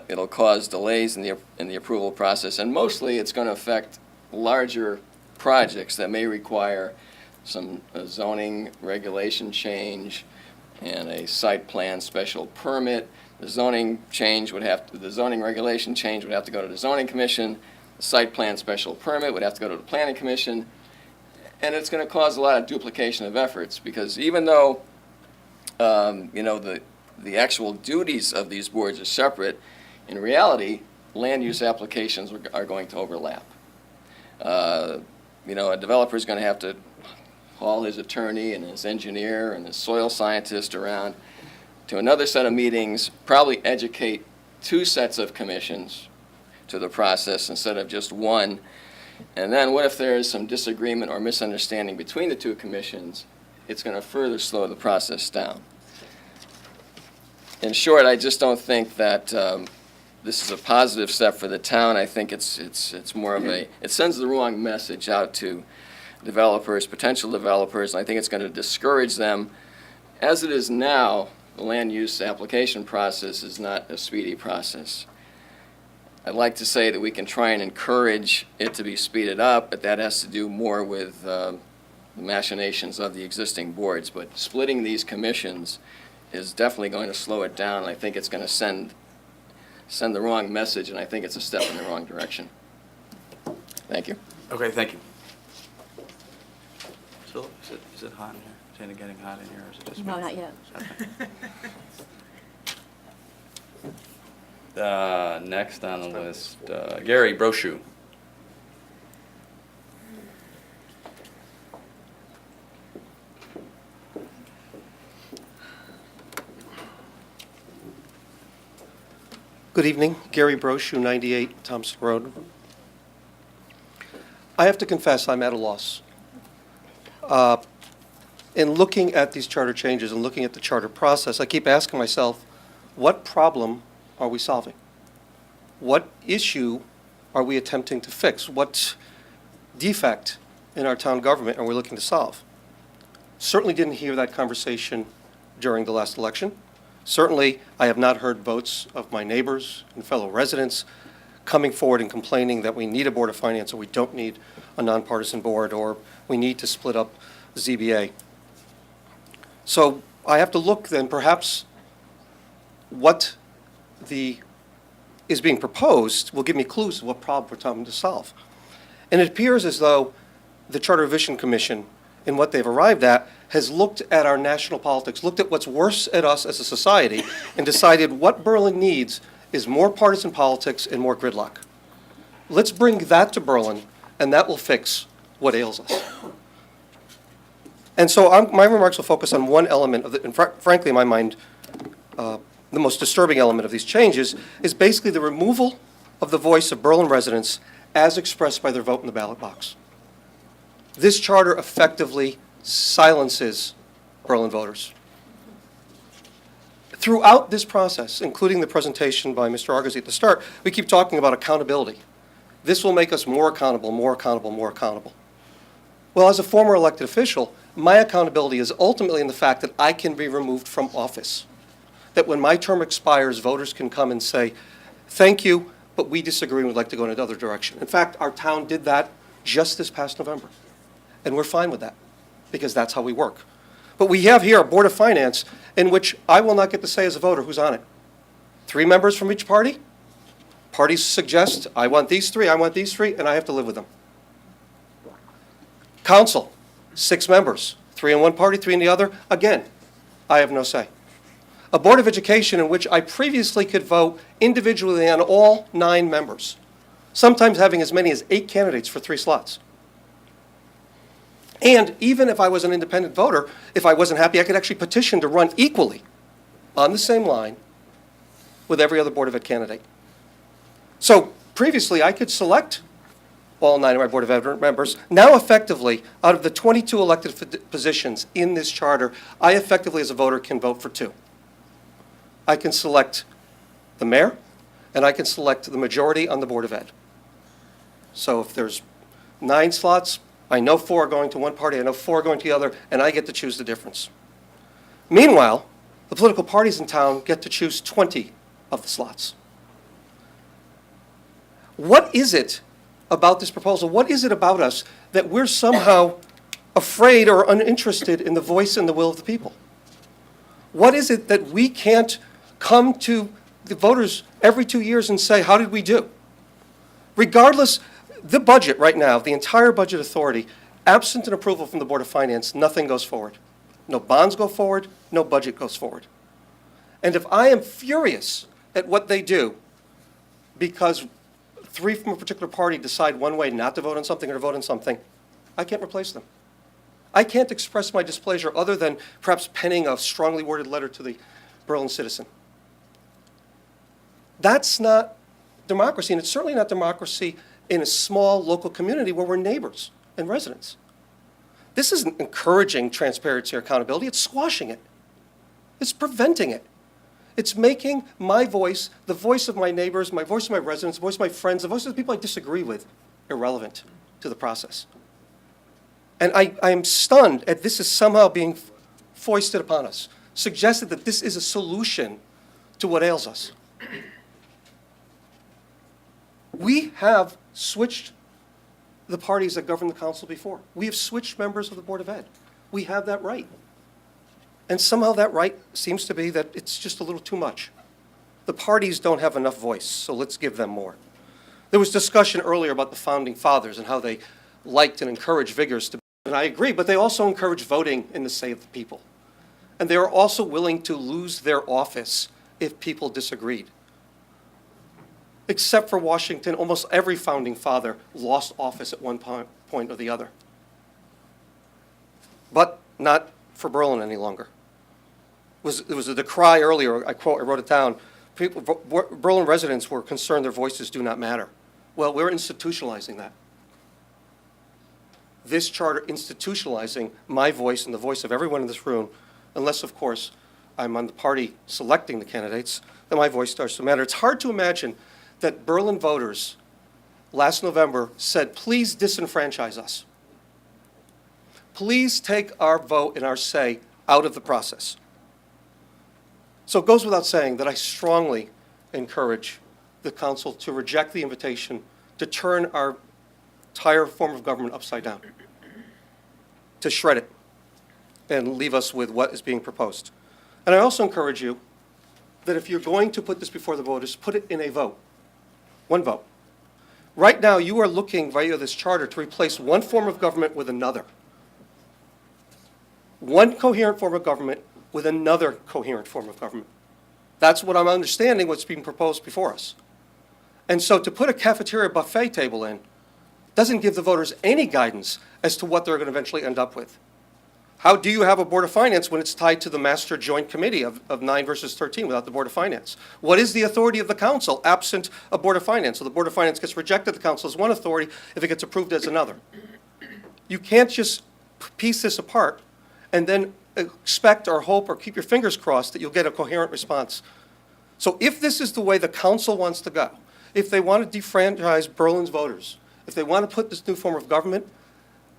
It'll cause delays in the approval process, and mostly it's going to affect larger projects that may require some zoning regulation change and a site plan special permit. The zoning regulation change would have to go to the zoning commission. The site plan special permit would have to go to the planning commission. And it's going to cause a lot of duplication of efforts, because even though the actual duties of these boards are separate, in reality, land use applications are going to overlap. A developer is going to have to haul his attorney and his engineer and his soil scientist around to another set of meetings, probably educate 2 sets of commissions to the process instead of just one. And then what if there is some disagreement or misunderstanding between the 2 commissions? It's going to further slow the process down. In short, I just don't think that this is a positive step for the town. I think it's more of it sends the wrong message out to developers, potential developers, and I think it's going to discourage them. As it is now, the land use application process is not a speedy process. I'd like to say that we can try and encourage it to be speeded up, but that has to do more with the machinations of the existing boards. But splitting these commissions is definitely going to slow it down, and I think it's going to send the wrong message, and I think it's a step in the wrong direction. Thank you. Okay, thank you. So, is it hot in here? Is it getting hot in here, or is it just me? No, not yet. Okay. Next on the list, Gary Brochu. Good evening, Gary Brochu, 98 Thompson Road. I have to confess, I'm at a loss. In looking at these charter changes and looking at the charter process, I keep asking myself, what problem are we solving? What issue are we attempting to fix? What defect in our town government are we looking to solve? Certainly didn't hear that conversation during the last election. Certainly, I have not heard votes of my neighbors and fellow residents coming forward and complaining that we need a Board of Finance or we don't need a nonpartisan board or we need to split up the ZBA. So I have to look then perhaps what is being proposed will give me clues to what problem we're trying to solve. And it appears as though the Charter Revision Commission and what they've arrived at has looked at our national politics, looked at what's worse at us as a society, and decided what Berlin needs is more partisan politics and more gridlock. Let's bring that to Berlin, and that will fix what ails us. And so my remarks will focus on one element of and frankly, in my mind, the most disturbing element of these changes is basically the removal of the voice of Berlin residents as expressed by their vote in the ballot box. This charter effectively silences Berlin voters. Throughout this process, including the presentation by Mr. Argosy at the start, we keep talking about accountability. This will make us more accountable, more accountable, more accountable. Well, as a former elected official, my accountability is ultimately in the fact that I can be removed from office. That when my term expires, voters can come and say, thank you, but we disagree and would like to go in another direction. In fact, our town did that just this past November. And we're fine with that, because that's how we work. But we have here a Board of Finance in which I will not get to say as a voter who's on it. 3 members from each party. Parties suggest, I want these 3, I want these 3, and I have to live with them. Council, 6 members, 3 in one party, 3 in the other. Again, I have no say. A Board of Education in which I previously could vote individually on all 9 members, sometimes having as many as 8 candidates for 3 slots. And even if I was an independent voter, if I wasn't happy, I could actually petition to run equally on the same line with every other Board of Ed candidate. So previously, I could select all 9 of my Board of Ed members. Now, effectively, out of the 22 elected positions in this charter, I effectively, as a voter, can vote for 2. I can select the mayor, and I can select the majority on the Board of Ed. So if there's 9 slots, I know 4 are going to one party, I know 4 are going to the other, and I get to choose the difference. Meanwhile, the political parties in town get to choose 20 of the slots. What is it about this proposal? What is it about us that we're somehow afraid or uninterested in the voice and the will of the people? What is it that we can't come to the voters every 2 years and say, how did we do? Regardless, the budget right now, the entire budget authority, absent an approval from the Board of Finance, nothing goes forward. No bonds go forward, no budget goes forward. And if I am furious at what they do because 3 from a particular party decide one way not to vote on something or to vote on something, I can't replace them. I can't express my displeasure other than perhaps penning a strongly worded letter to the Berlin citizen. That's not democracy, and it's certainly not democracy in a small local community where we're neighbors and residents. This isn't encouraging transparency or accountability, it's squashing it. It's preventing it. It's making my voice, the voice of my neighbors, my voice of my residents, the voice of my friends, the voice of the people I disagree with, irrelevant to the process. And I am stunned at this is somehow being foisted upon us, suggested that this is a solution to what ails us. We have switched the parties that govern the council before. We have switched members of the Board of Ed. We have that right. And somehow that right seems to be that it's just a little too much. The parties don't have enough voice, so let's give them more. There was discussion earlier about the Founding Fathers and how they liked and encouraged vigorous debate, and I agree, but they also encouraged voting in the say of the people. And they were also willing to lose their office if people disagreed. Except for Washington, almost every founding father lost office at one point or the other. But not for Berlin any longer. There was a decry earlier, I wrote it down. Berlin residents were concerned their voices do not matter. Well, we're institutionalizing that. This charter institutionalizing my voice and the voice of everyone in this room, unless, of course, I'm on the party selecting the candidates, then my voice starts to matter. It's hard to imagine that Berlin voters last November said, please disenfranchise us. Please take our vote and our say out of the process. So it goes without saying that I strongly encourage the council to reject the invitation to turn our entire form of government upside down, to shred it and leave us with what is being proposed. And I also encourage you that if you're going to put this before the voters, put it in a vote, one vote. Right now, you are looking via this charter to replace one form of government with another. One coherent form of government with another coherent form of government. That's what I'm understanding what's being proposed before us. And so to put a cafeteria buffet table in doesn't give the voters any guidance as to what they're going to eventually end up with. How do you have a Board of Finance when it's tied to the Master Joint Committee of 9 versus 13 without the Board of Finance? What is the authority of the council absent a Board of Finance? So the Board of Finance gets rejected, the council is one authority, if it gets approved as another. You can't just piece this apart and then expect or hope or keep your fingers crossed that you'll get a coherent response. So if this is the way the council wants to go, if they want to defranchise Berlin's voters, if they want to put this new form of government,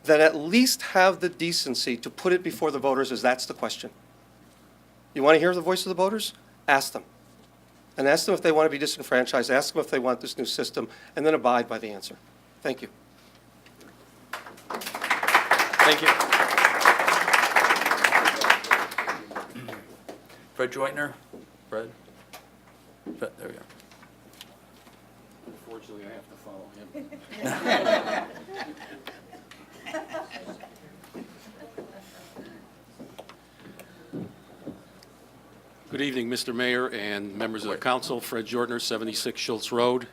then at least have the decency to put it before the voters as that's the question. You want to hear the voice of the voters? Ask them. And ask them if they want to be disenfranchised. Ask them if they want this new system, and then abide by the answer. Thank you. Thank you. Fred Joyner? Fred, there we go. Unfortunately, I have to follow him. Good evening, Mr. Mayor and members of the council. Fred Jortner, 76 Schultz Road.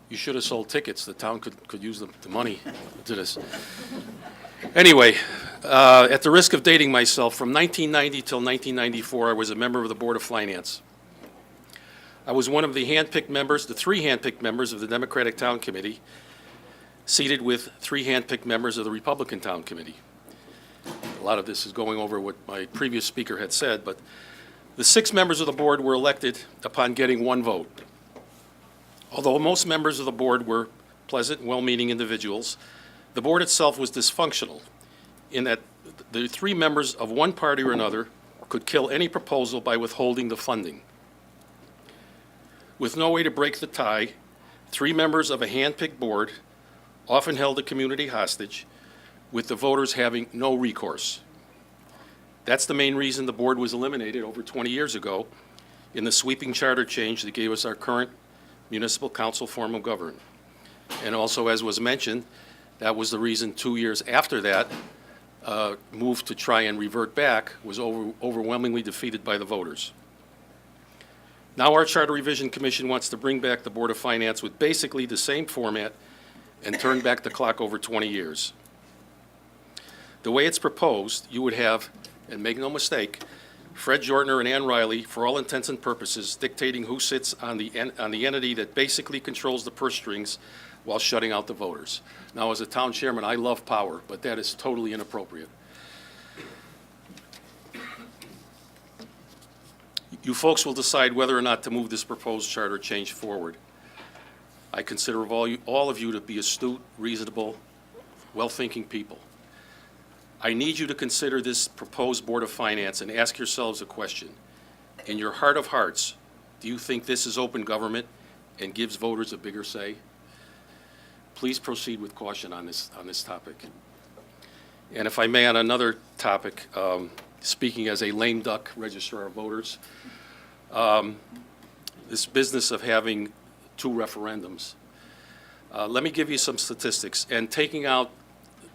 You should have sold tickets. The town could use the money to this. Anyway, at the risk of dating myself, from 1990 till 1994, I was a member of the Board of Finance. I was one of the handpicked members, the 3 handpicked members of the Democratic Town Committee, seated with 3 handpicked members of the Republican Town Committee. A lot of this is going over what my previous speaker had said, but the 6 members of the board were elected upon getting 1 vote. Although most members of the board were pleasant, well-meaning individuals, the board itself was dysfunctional in that the 3 members of one party or another could kill any proposal by withholding the funding. With no way to break the tie, 3 members of a hand-picked board often held the community hostage, with the voters having no recourse. That's the main reason the board was eliminated over 20 years ago in the sweeping charter change that gave us our current municipal council form of government. And also, as was mentioned, that was the reason 2 years after that move to try and revert back was overwhelmingly defeated by the voters. Now our Charter Revision Commission wants to bring back the Board of Finance with basically the same format and turn back the clock over 20 years. The way it's proposed, you would have, and make no mistake, Fred Jortner and Ann Riley, for all intents and purposes, dictating who sits on the entity that basically controls the purse strings while shutting out the voters. Now, as a town chairman, I love power, but that is totally inappropriate. You folks will decide whether or not to move this proposed charter change forward. I consider all of you to be astute, reasonable, well-thinking people. I need you to consider this proposed Board of Finance and ask yourselves a question. In your heart of hearts, do you think this is open government and gives voters a bigger say? Please proceed with caution on this topic. And if I may, on another topic, speaking as a lame duck registrar of voters, this business of having 2 referendums. Let me give you some statistics. And taking out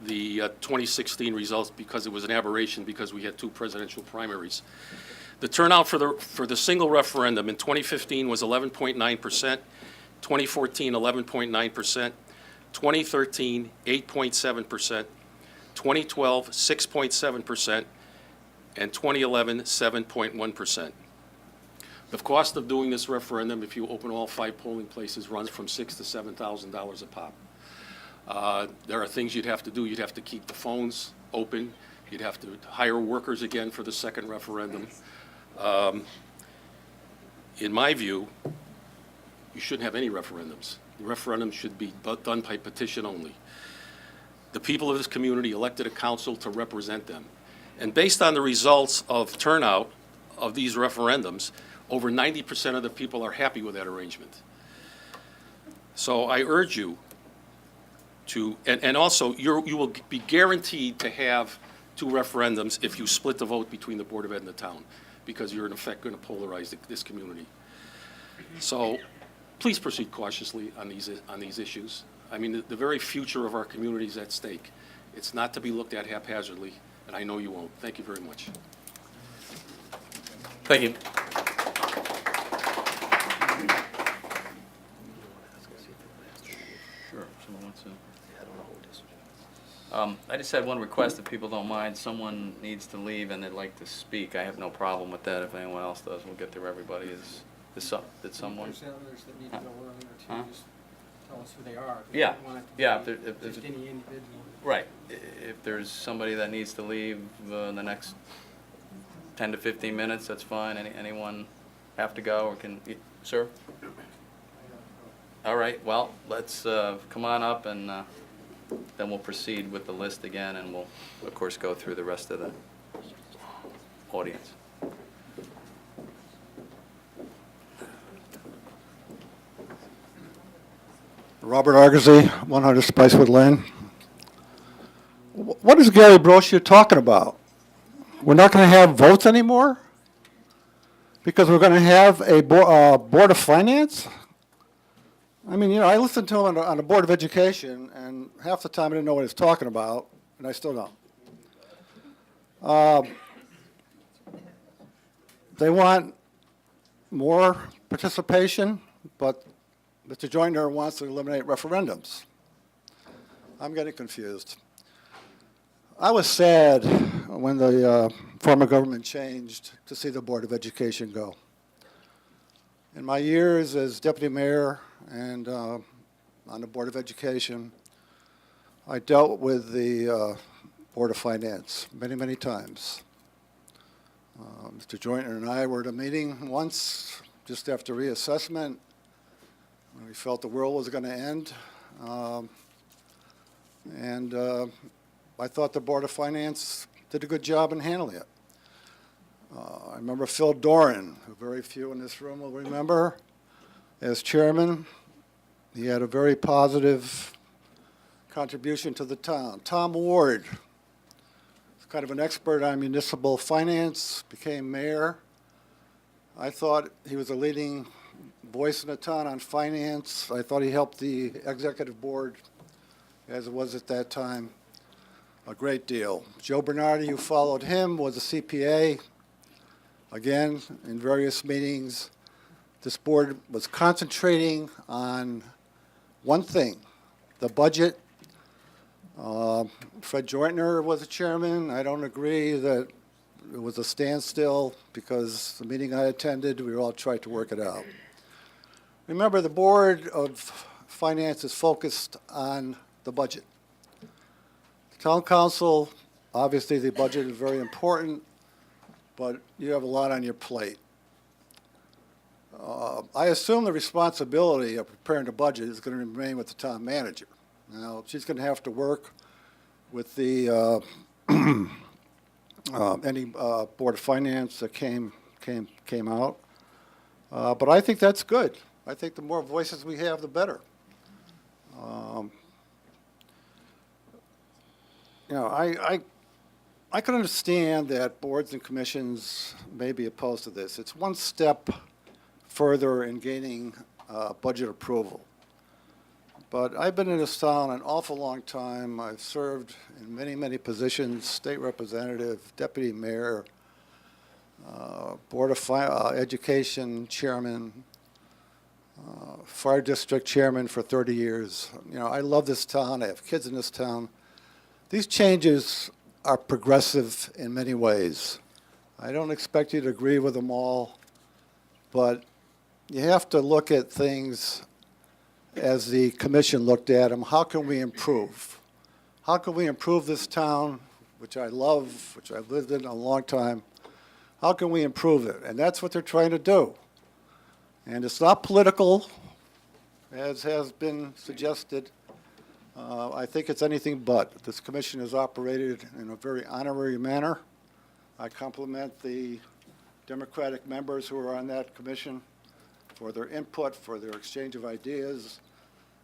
the 2016 results because it was an aberration because we had 2 presidential primaries. The turnout for the single referendum in 2015 was 11.9%, 2014, 11.9%, 2013, 8.7%, 2012, 6.7%, and 2011, 7.1%. The cost of doing this referendum, if you open all 5 polling places, runs from $6,000 to $7,000 a pop. There are things you'd have to do. You'd have to keep the phones open. You'd have to hire workers again for the second referendum. In my view, you shouldn't have any referendums. The referendum should be done by petition only. The people of this community elected a council to represent them. And based on the results of turnout of these referendums, over 90% of the people are happy with that arrangement. So I urge you to, and also you will be guaranteed to have 2 referendums if you split the vote between the Board of Ed and the town, because you're in effect going to polarize this community. So please proceed cautiously on these issues. I mean, the very future of our community is at stake. It's not to be looked at haphazardly, and I know you won't. Thank you very much. Thank you. Sure, someone wants to. I just had one request, if people don't mind. Someone needs to leave and they'd like to speak. I have no problem with that. If anyone else does, we'll get through everybody. Did someone? There's others that need to go earlier too. Huh? Just tell us who they are. If you Yeah, don't want it to yeah. be If there's just any individual. right. If there's somebody that needs to leave in the next 10 to 15 minutes, that's fine. Anyone have to go or can, sir? All right. Well, let's come on up and then we'll proceed with the list again, and we'll of course go through the rest of the audience. Robert Argosy, 100 Spicewood Lane. What is Gary Brochier talking about? We're not going to have votes anymore? Because we're going to have a Board of Finance? I mean, you know, I listened to him on the Board of Education, and half the time I didn't know what he was talking about, and I still don't. They want more participation, but Mr. Joyner wants to eliminate referendums. I'm getting confused. I was sad when the former government changed to see the Board of Education go. In my years as deputy mayor and on the Board of Education, I dealt with the Board of Finance many, many times. Mr. Joyner and I were at a meeting once just after reassessment when we felt the world was going to end. I thought the Board of Finance did a good job in handling it. I remember Phil Doran, who very few in this room will remember, as chairman. He had a very positive contribution to the town. Tom Ward, kind of an expert on municipal finance, became mayor. I thought he was a leading voice in the town on finance. I thought he helped the executive board, as it was at that time, a great deal. Joe Bernardi, who followed him, was a CPA. Again, in various meetings, this board was concentrating on one thing, the budget. Fred Joyner was the chairman. I don't agree that it was a standstill because the meeting I attended, we all tried to work it out. Remember, the Board of Finance is focused on the budget. The Town Council, obviously the budget is very important, but you have a lot on your plate. I assume the responsibility of preparing the budget is going to remain with the town manager. Now, she's going to have to work with the any Board of Finance that came out. But I think that's good. I think the more voices we have, the better. You know, I can understand that boards and commissions may be opposed to this. It's one step further in gaining budget approval. But I've been in this town an awful long time. I've served in many, many positions, state representative, deputy mayor. Board of Education chairman, fire district chairman for 30 years. You know, I love this town. I have kids in this town. These changes are progressive in many ways. I don't expect you to agree with them all, but you have to look at things as the commission looked at them. How can we improve? How can we improve this town, which I love, which I've lived in a long time? How can we improve it? And that's what they're trying to do. And it's not political, as has been suggested. I think it's anything but. This commission has operated in a very honorary manner. I compliment the Democratic members who are on that commission for their input, for their exchange of ideas,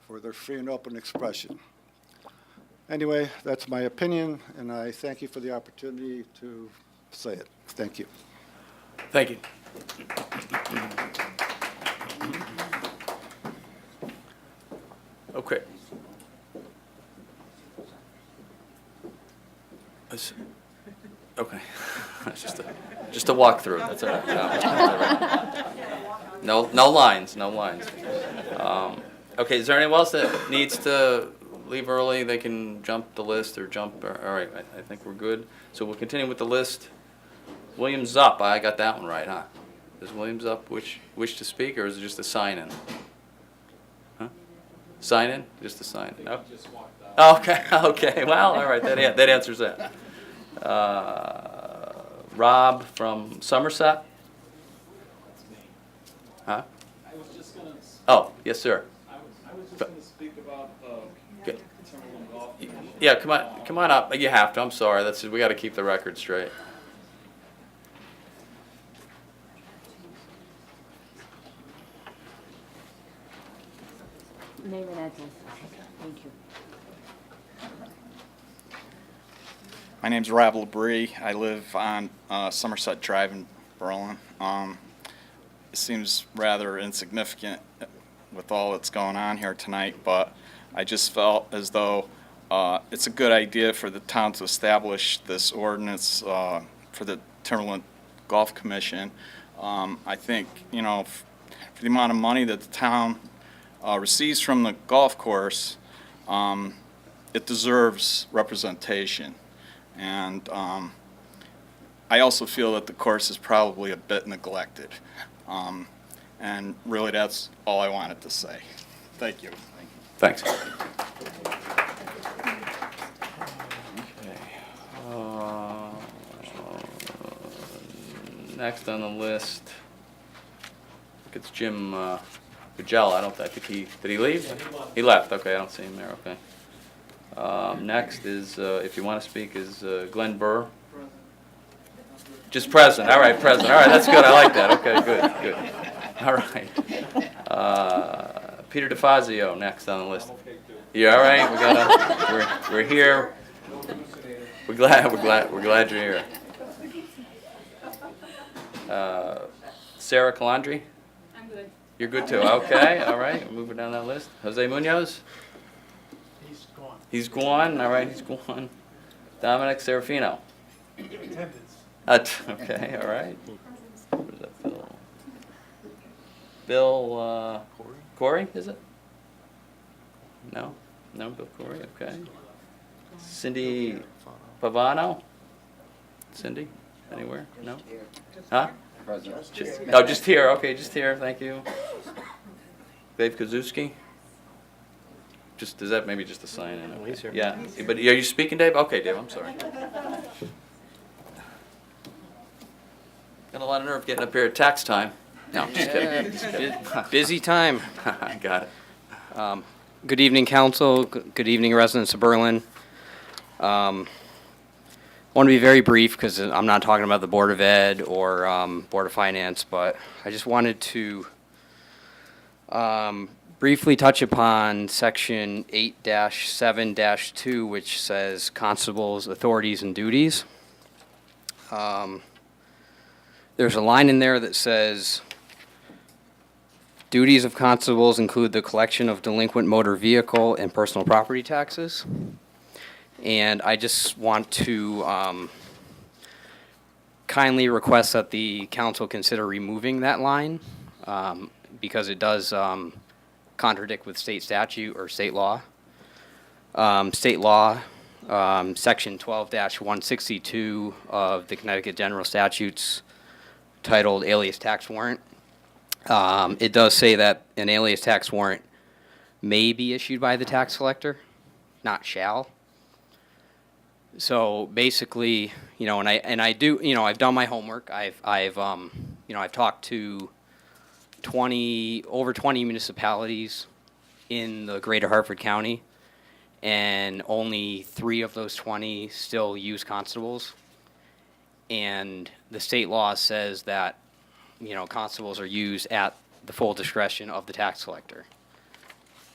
for their free and open expression. Anyway, that's my opinion, and I thank you for the opportunity to say it. Thank you. Thank you. Okay. Okay. That's just a walkthrough. That's all right. No, that's all right. No lines. No lines. Okay. Is there anyone else that needs to leave early? They can jump the list or jump. All right. I think we're good. So we'll continue with the list. William Zupp. I got that one right, huh? Does William Zupp wish to speak, or is it just a sign in? Huh? Sign in? Just a sign in. No? Oh, okay. Okay. Well, all right. That answers that. Rob from Somerset? Huh? Oh, yes, sir. I was just going to speak about Okay. Timberland Golf. Yeah, come on up. You have to. I'm sorry. We got to keep the record straight. Name and address. Thank you. My name's Rob Labrie. I live on Somerset Drive in Berlin. It seems rather insignificant with all that's going on here tonight, but I just felt as though it's a good idea for the town to establish this ordinance for the Timberland Golf Commission. I think, you know, for the amount of money that the town receives from the golf course, it deserves representation. And I also feel that the course is probably a bit neglected. And really, that's all I wanted to say. Thank you. Thanks. Okay. Next on the list, I think it's Jim Bugel. I think did he leave? He left. Okay, I don't see him there. Okay. Next is, if you want to speak, is Glenn Burr. Just present. All right, present. All right, that's good. I like that. Okay, good. All right. Peter DeFazio next on the list. You all right? We're here. We're glad you're here. Sarah Calandri? I'm good. You're good too. Okay, all right. Moving down that list. Jose Munoz? He's gone. He's gone. All right, he's gone. Dominic Serafino? Attendance. Okay, all right. Where's that Bill? Bill Corey, is it? No? No, Bill Corey, okay. Cindy Pavano? Cindy? Anywhere? No? Huh? Oh, just here. Okay, just here. Thank you. Dave Kazuski? Is that maybe just a sign in? Okay. He's here. Yeah. But are you speaking, Dave? Okay, Dave, I'm sorry. Got a lot of nerve getting up here at tax time. No, I'm just kidding. Busy time. I got it. Good evening, council. Good evening, residents of Berlin. I want to be very brief because I'm not talking about the Board of Ed or Board of Finance, but I just wanted to briefly touch upon Section 8-7-2, which says constables' authorities and duties. There's a line in there that says, duties of constables include the collection of delinquent motor vehicle and personal property taxes. And I just want to kindly request that the council consider removing that line because it does contradict with state statute or state law. State law, Section 12-162 of the Connecticut General Statutes titled Alias Tax Warrant. It does say that an alias tax warrant may be issued by the tax collector, not shall. So basically, and I do, I've done my homework. I've talked to over 20 municipalities in the greater Hartford County, and only 3 of those 20 still use constables. And the state law says that, constables are used at the full discretion of the tax collector,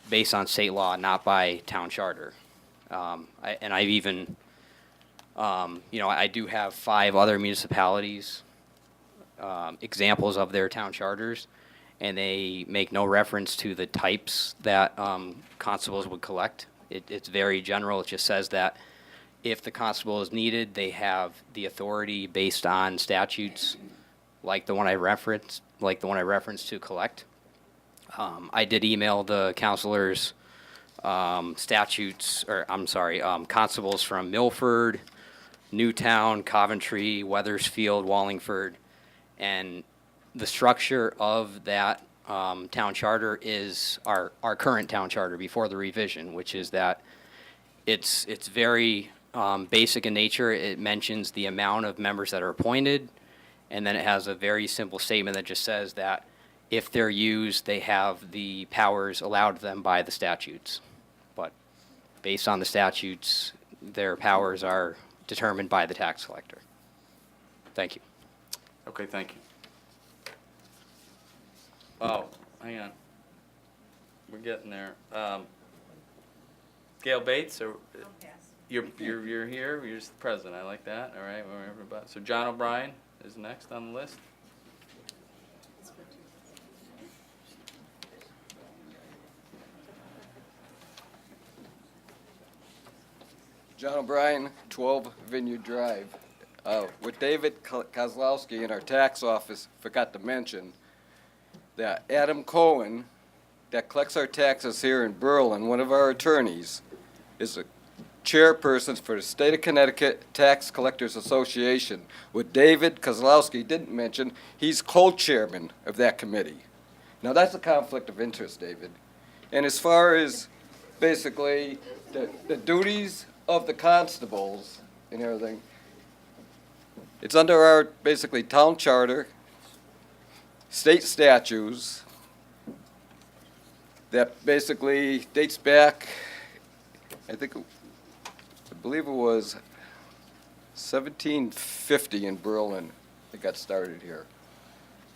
based on state law, not by town charter. I've even, I do have 5 other municipalities, examples of their town charters, and they make no reference to the types that constables would collect. It's very general. It just says that if the constable is needed, they have the authority based on statutes like the one I referenced, to collect. I did email the counselors constables from Milford, Newtown, Coventry, Weathersfield, Wallingford, and the structure of that town charter is our current town charter before the revision, which is that it's very basic in nature. It mentions the amount of members that are appointed, and then it has a very simple statement that just says that if they're used, they have the powers allowed to them by the statutes. But based on the statutes, their powers are determined by the tax collector. Thank you. Okay, thank you. Oh, hang on. We're getting there. Gail Bates, or you're here. You're just the president. I like that. All right. So John O'Brien is next on the list. John O'Brien, 12 Vineyard Drive. What David Kozlowski in our tax office forgot to mention, that Adam Cohen, that collects our taxes here in Berlin, one of our attorneys, is a chairperson for the State of Connecticut Tax Collectors Association. What David Kozlowski didn't mention, he's co-chairman of that committee. Now that's a conflict of interest, David. And as far as basically the duties of the constables and everything, it's under our basically town charter, state statutes, that basically dates back, I believe it was 1750 in Berlin. It got started here.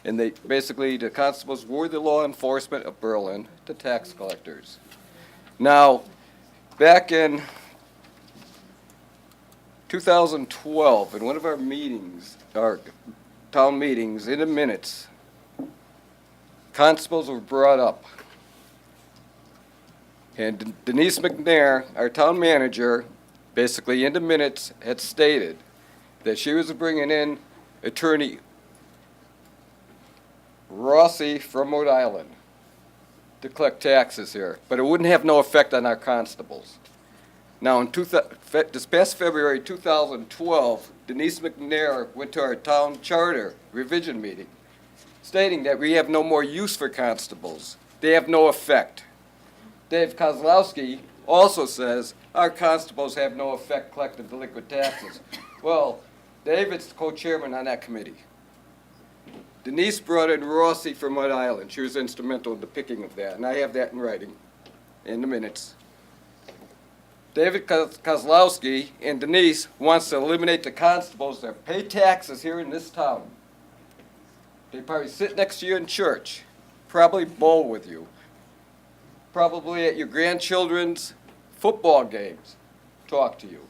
And they basically, the constables were the law enforcement of Berlin, the tax collectors. Now, back in 2012, in one of our meetings, our town meetings, in the minutes, constables were brought up. And Denise McNair, our town manager, basically in the minutes had stated that she was bringing in attorney Rossi from Rhode Island to collect taxes here, but it wouldn't have no effect on our constables. Now, in this past February 2012, Denise McNair went to our town charter revision meeting, stating that we have no more use for constables. They have no effect. Dave Kozlowski also says our constables have no effect collecting delinquent taxes. Well, David's the co-chairman on that committee. Denise brought in Rossi from Rhode Island. She was instrumental in the picking of that, and I have that in writing in the minutes. David Kozlowski and Denise wants to eliminate the constables that pay taxes here in this town. They probably sit next to you in church, probably bowl with you, probably at your grandchildren's football games, talk to you,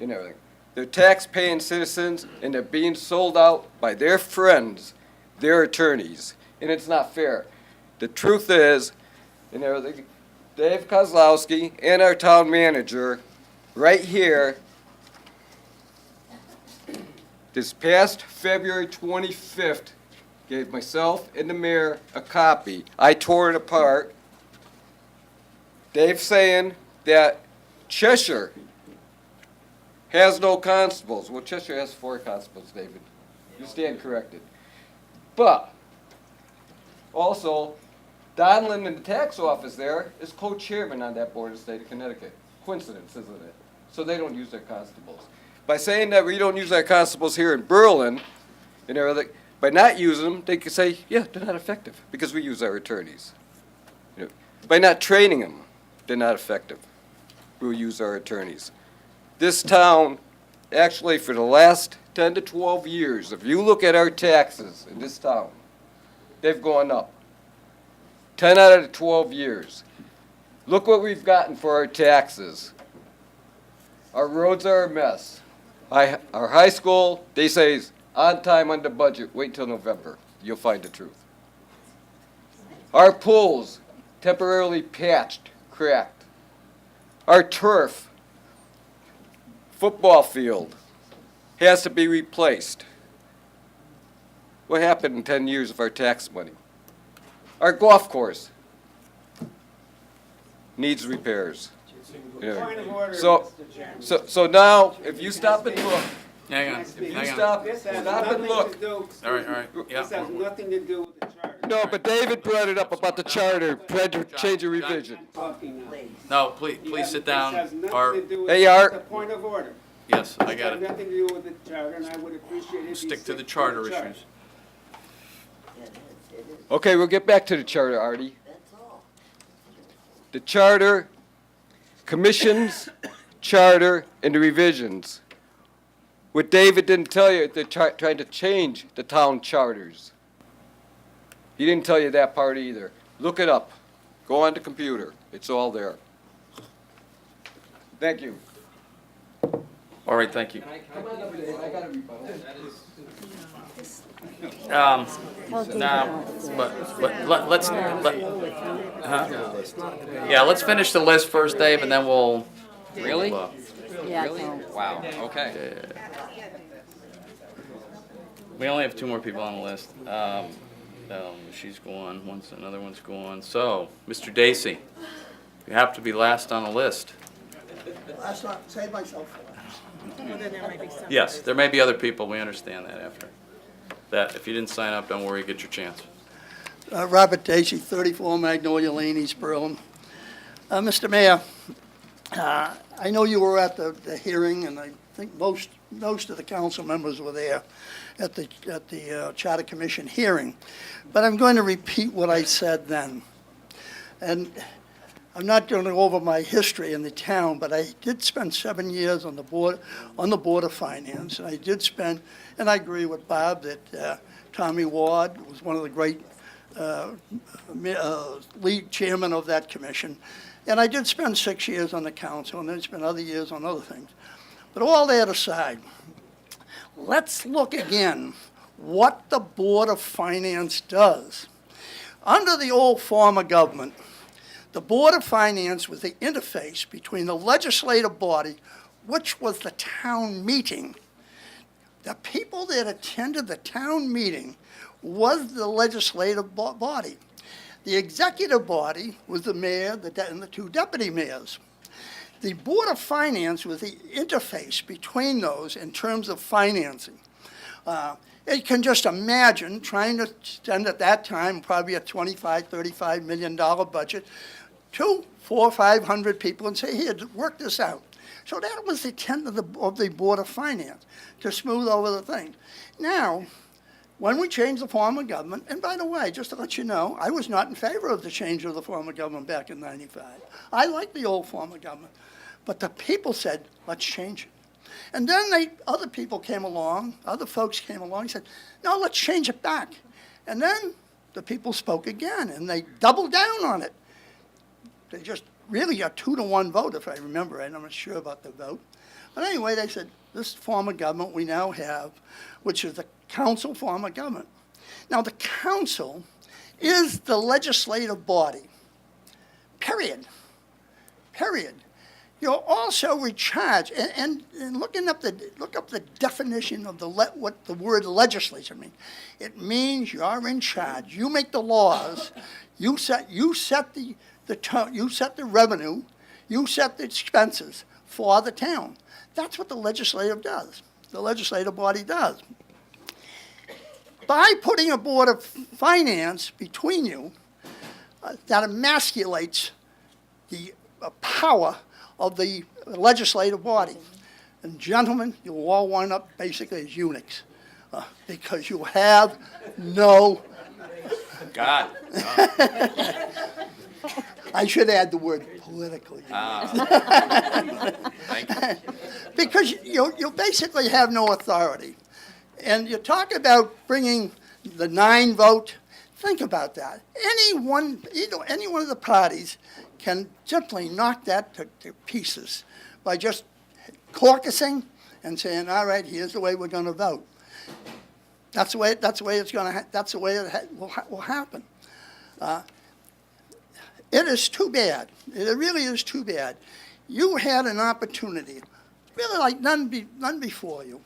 and everything. They're tax-paying citizens, and they're being sold out by their friends, their attorneys, and it's not fair. The truth is, and everything, Dave Kozlowski and our town manager, right here, this past February 25th, gave myself and the mayor a copy. I tore it apart. Dave's saying that Cheshire has no constables. Well, Cheshire has 4 constables, David. You stand corrected. But also, Donlin in the tax office there is co-chairman on that board of the state of Connecticut. Coincidence, isn't it? So they don't use their constables. By saying that we don't use our constables here in Berlin and everything, by not using them, they can say, yeah, they're not effective because we use our attorneys. You know, by not training them, they're not effective. We'll use our attorneys. This town, actually for the last 10 to 12 years, if you look at our taxes in this town, they've gone up. 10 out of the 12 years. Look what we've gotten for our taxes. Our roads are a mess. Our high school, they say, is on time, under budget. Wait until November. You'll find the truth. Our pools, temporarily patched, cracked. Our turf, football field, has to be replaced. What happened in 10 years of our tax money? Our golf course needs repairs. Point of order, So, Mr. Chairman. so now, if you stop and look, Hang on, if you hang on. stop This has and nothing look. to do, All right, yeah. this has nothing to do with the charter. No, but David brought it up about the charter, tried to change a revision. Talking now. No, please sit down. This has nothing Art, to do with, Hey, it's Art. a point of order. yes, I got It has it. nothing to do with the charter, and I would appreciate it if you Stick to the to charter issues. Okay, we'll get back to the charter, Artie. The charter, commissions, charter, and the revisions. What David didn't tell you, they're trying to change the town charters. He didn't tell you that part either. Look it up. Go on the computer. It's all there. Thank you. All right, thank you. No, but let's, yeah, let's finish the list first, Dave, and then we'll. Really? we'll, Really? Wow, okay. We only have 2 more people on the list. She's gone, another one's gone. So, Mr. Dacey, you have to be last on the list. Last one, save myself for last. Yes, there may be other people, we understand that after. That, if you didn't sign up, don't worry, get your chance. Robert Dacey, 34 Magnolia Lane, East Berlin. Mr. Mayor, I know you were at the hearing, and I think most of the council members were there at the Charter Commission hearing. But I'm going to repeat what I said then. And I'm not going to go over my history in the town, but I did spend 7 years on the board of finance, and I did spend, and I agree with Bob that Tommy Ward was one of the great lead chairman of that commission. And I did spend 6 years on the council, and then spent other years on other things. But all that aside, let's look again what the Board of Finance does. Under the old form of government, the Board of Finance was the interface between the legislative body, which was the town meeting. The people that attended the town meeting was the legislative body. The executive body was the mayor and the 2 deputy mayors. The Board of Finance was the interface between those in terms of financing. You can just imagine trying to spend at that time probably a $25, $35 million budget to 400 or 500 people and say, here, work this out. So that was the intent of the Board of Finance, to smooth over the thing. Now, when we changed the form of government, and by the way, just to let you know, I was not in favor of the change of the form of government back in '95. I liked the old form of government. But the people said, let's change it. And then other people came along, other folks came along and said, no, let's change it back. And then the people spoke again, and they doubled down on it. They just really a 2-to-1 vote, if I remember right. I'm not sure about the vote. But anyway, they said, this form of government we now have, which is the council form of government. Now, the council is the legislative body, period. Period. you're also recharged. And look up the definition of what the word legislature means. It means you're in charge. You make the laws. You set the revenue. You set the expenses for the town. That's what the legislative does. The legislative body does. By putting a board of finance between you, that emasculates the power of the legislative body. And gentlemen, you will all wind up basically as eunuchs because you have no... God. I should add the word politically. Thank you. Because you basically have no authority. And you talk about bringing the 9 vote. Think about that. Any one of the parties can simply knock that to pieces by just caucusing and saying, "All right, here's the way we're going to vote." That's the way it will happen. It is too bad. It really is too bad. You had an opportunity, really like none before you,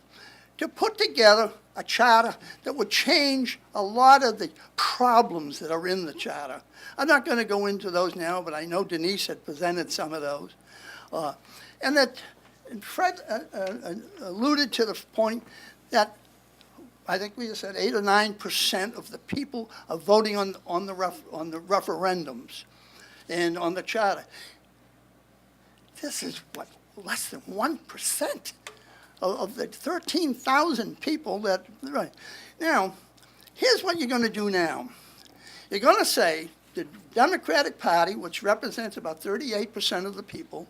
to put together a charter that would change a lot of the problems that are in the charter. I'm not going to go into those now, but I know Denise had presented some of those. And Fred alluded to the point that I think we said 8 or 9% of the people are voting on the referendums and on the charter. This is what, less than 1% of the 13,000 people that, right. Now, here's what you're going to do now. You're going to say the Democratic Party, which represents about 38% of the people,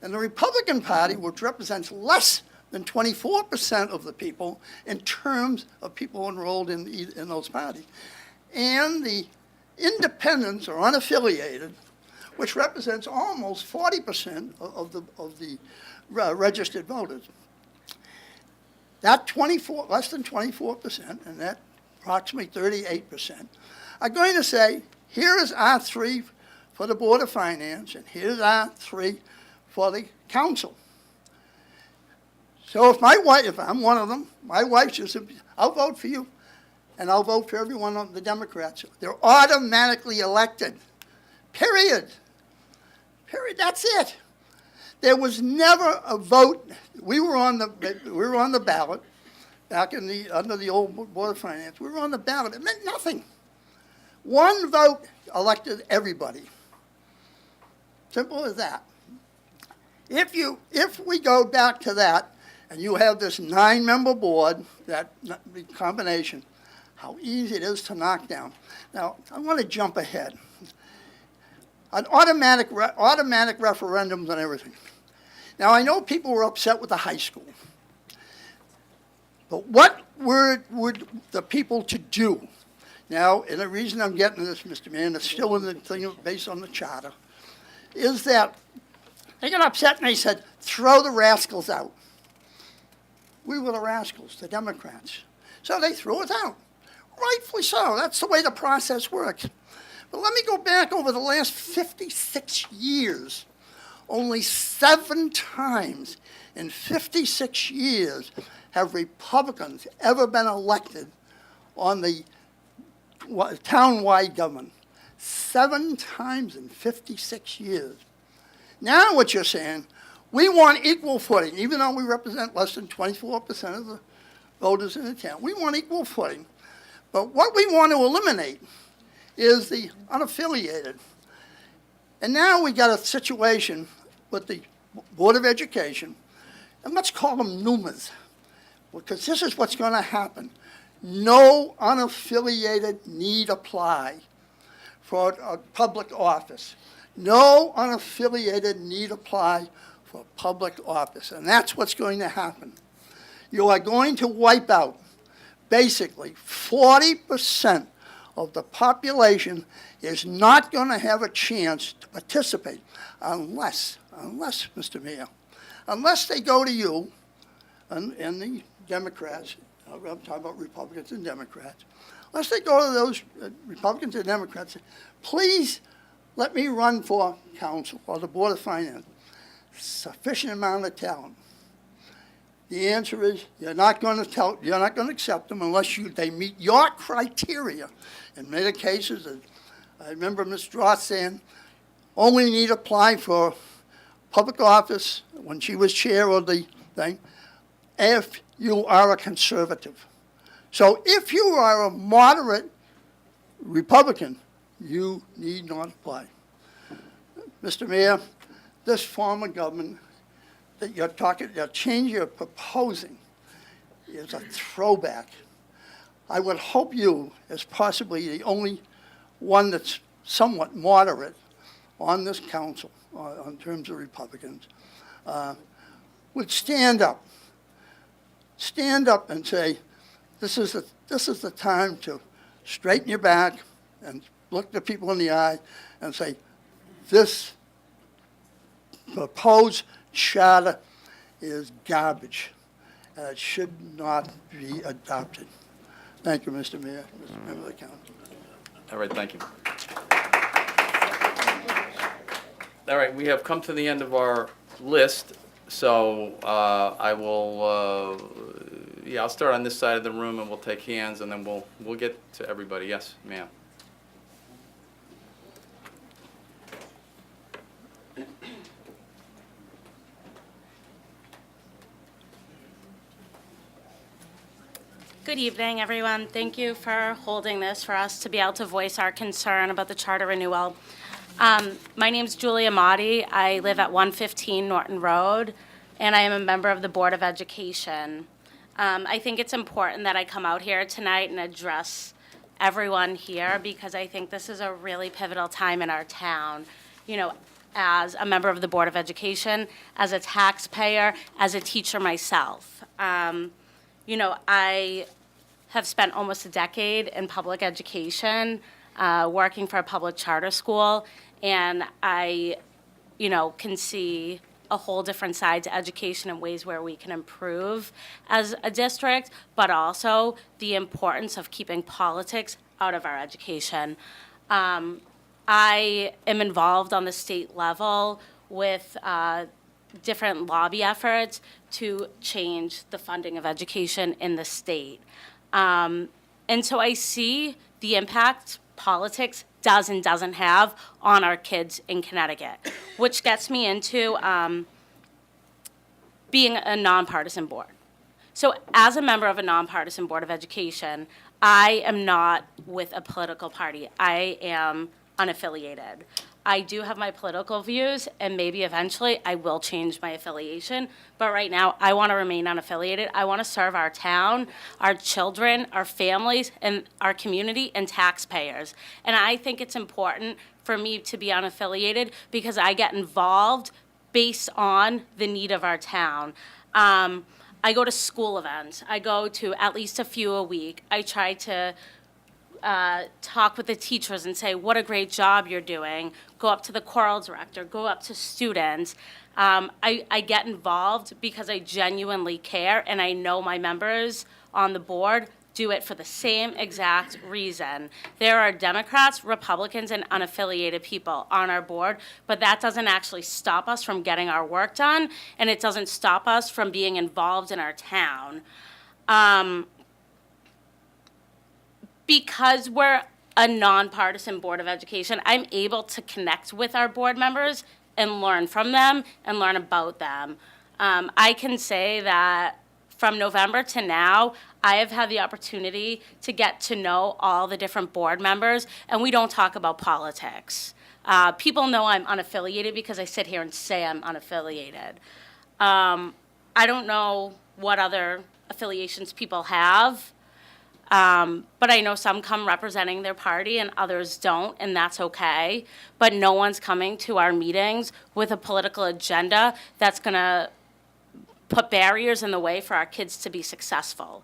and the Republican Party, which represents less than 24% of the people in terms of people enrolled in those parties, and the independents or unaffiliated, which represents almost 40% of the registered voters. That less than 24%, and that approximately 38%, are going to say, here is our 3 for the Board of Finance, and here's our 3 for the council. So if I'm one of them, my wife says, "I'll vote for you, and I'll vote for every one of the Democrats." They're automatically elected. Period. Period. That's it. There was never a vote. We were on the ballot back under the old Board of Finance. We were on the ballot. It meant nothing. One vote elected everybody. Simple as that. If we go back to that, and you have this 9-member board, that combination, how easy it is to knock down. Now, I want to jump ahead. On automatic referendums and everything. Now, I know people were upset with the high school. But what were the people to do? Now, and the reason I'm getting to this, Mr. Mayor, it's still in the thing based on the charter, is that they got upset and they said, "Throw the rascals out." We were the rascals, the Democrats. So they threw us out. Rightfully so. That's the way the process works. But let me go back over the last 56 years. Only 7 times in 56 years have Republicans ever been elected on the town-wide government. 7 times in 56 years. Now what you're saying, we want equal footing, even though we represent less than 24% of the voters in the town. We want equal footing. But what we want to eliminate is the unaffiliated. And now we got a situation with the Board of Education, and let's call them NUMAs, because this is what's going to happen. No unaffiliated need apply for a public office. No unaffiliated need apply for public office, and that's what's going to happen. You are going to wipe out basically 40% of the population is not going to have a chance to participate unless, Mr. Mayor, unless they go to you and the Democrats, I'm talking about Republicans and Democrats, unless they go to those Republicans and Democrats, please let me run for council or the Board of Finance. sufficient amount of talent. The answer is you're not going to accept them unless they meet your criteria. In many cases, I remember Ms. Ross saying, only need apply for public office when she was chair of the thing if you are a conservative. So if you are a moderate Republican, you need not apply. Mr. Mayor, this form of government that the change you're proposing is a throwback. I would hope you, as possibly the only one that's somewhat moderate on this council, in terms of Republicans, would stand up and say, this is the time to straighten your back and look the people in the eye and say, this proposed charter is garbage, and it should not be adopted. Thank you, Mr. Mayor, Mr. Member of the Council. All right, thank you. All right, we have come to the end of our list, so I will, I'll start on this side of the room and we'll take hands and then we'll get to everybody. Yes, ma'am. Good evening, everyone. Thank you for holding this for us to be able to voice our concern about the charter renewal. My name is Julia Motti. I live at 115 Norton Road, and I am a member of the Board of Education. I think it's important that I come out here tonight and address everyone here because I think this is a really pivotal time in our town. You know, as a member of the Board of Education, as a taxpayer, as a teacher myself. You know, I have spent almost a decade in public education, working for a public charter school, and I, can see a whole different side to education and ways where we can improve as a district, but also the importance of keeping politics out of our education. I am involved on the state level with different lobby efforts to change the funding of education in the state. And so I see the impact politics does and doesn't have on our kids in Connecticut, which gets me into being a nonpartisan board. So as a member of a nonpartisan Board of Education, I am not with a political party. I am unaffiliated. I do have my political views, and maybe eventually I will change my affiliation. But right now, I want to remain unaffiliated. I want to serve our town, our children, our families, and our community and taxpayers. And I think it's important for me to be unaffiliated because I get involved based on the need of our town. I go to school events. I go to at least a few a week. I try to talk with the teachers and say, what a great job you're doing. Go up to the choral director, go up to students. I get involved because I genuinely care, and I know my members on the board do it for the same exact reason. There are Democrats, Republicans, and unaffiliated people on our board, but that doesn't actually stop us from getting our work done, and it doesn't stop us from being involved in our town. Because we're a nonpartisan Board of Education, I'm able to connect with our board members and learn from them and learn about them. I can say that from November to now, I have had the opportunity to get to know all the different board members, and we don't talk about politics. People know I'm unaffiliated because I sit here and say I'm unaffiliated. I don't know what other affiliations people have. But I know some come representing their party and others don't, and that's okay. But no one's coming to our meetings with a political agenda that's going to put barriers in the way for our kids to be successful.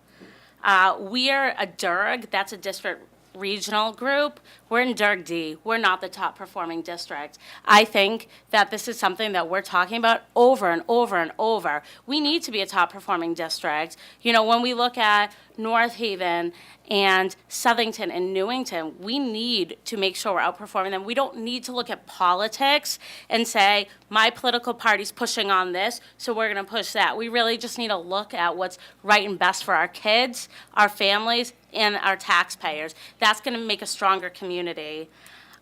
We are a DIRG, that's a district regional group, we're in Dirk D. We're not the top performing district. I think that this is something that we're talking about over and over and over. We need to be a top performing district. You know, when we look at North Haven and Southington and Newington, we need to make sure we're outperforming them. We don't need to look at politics and say, my political party's pushing on this, so we're going to push that. We really just need to look at what's right and best for our kids, our families, and our taxpayers. That's going to make a stronger community.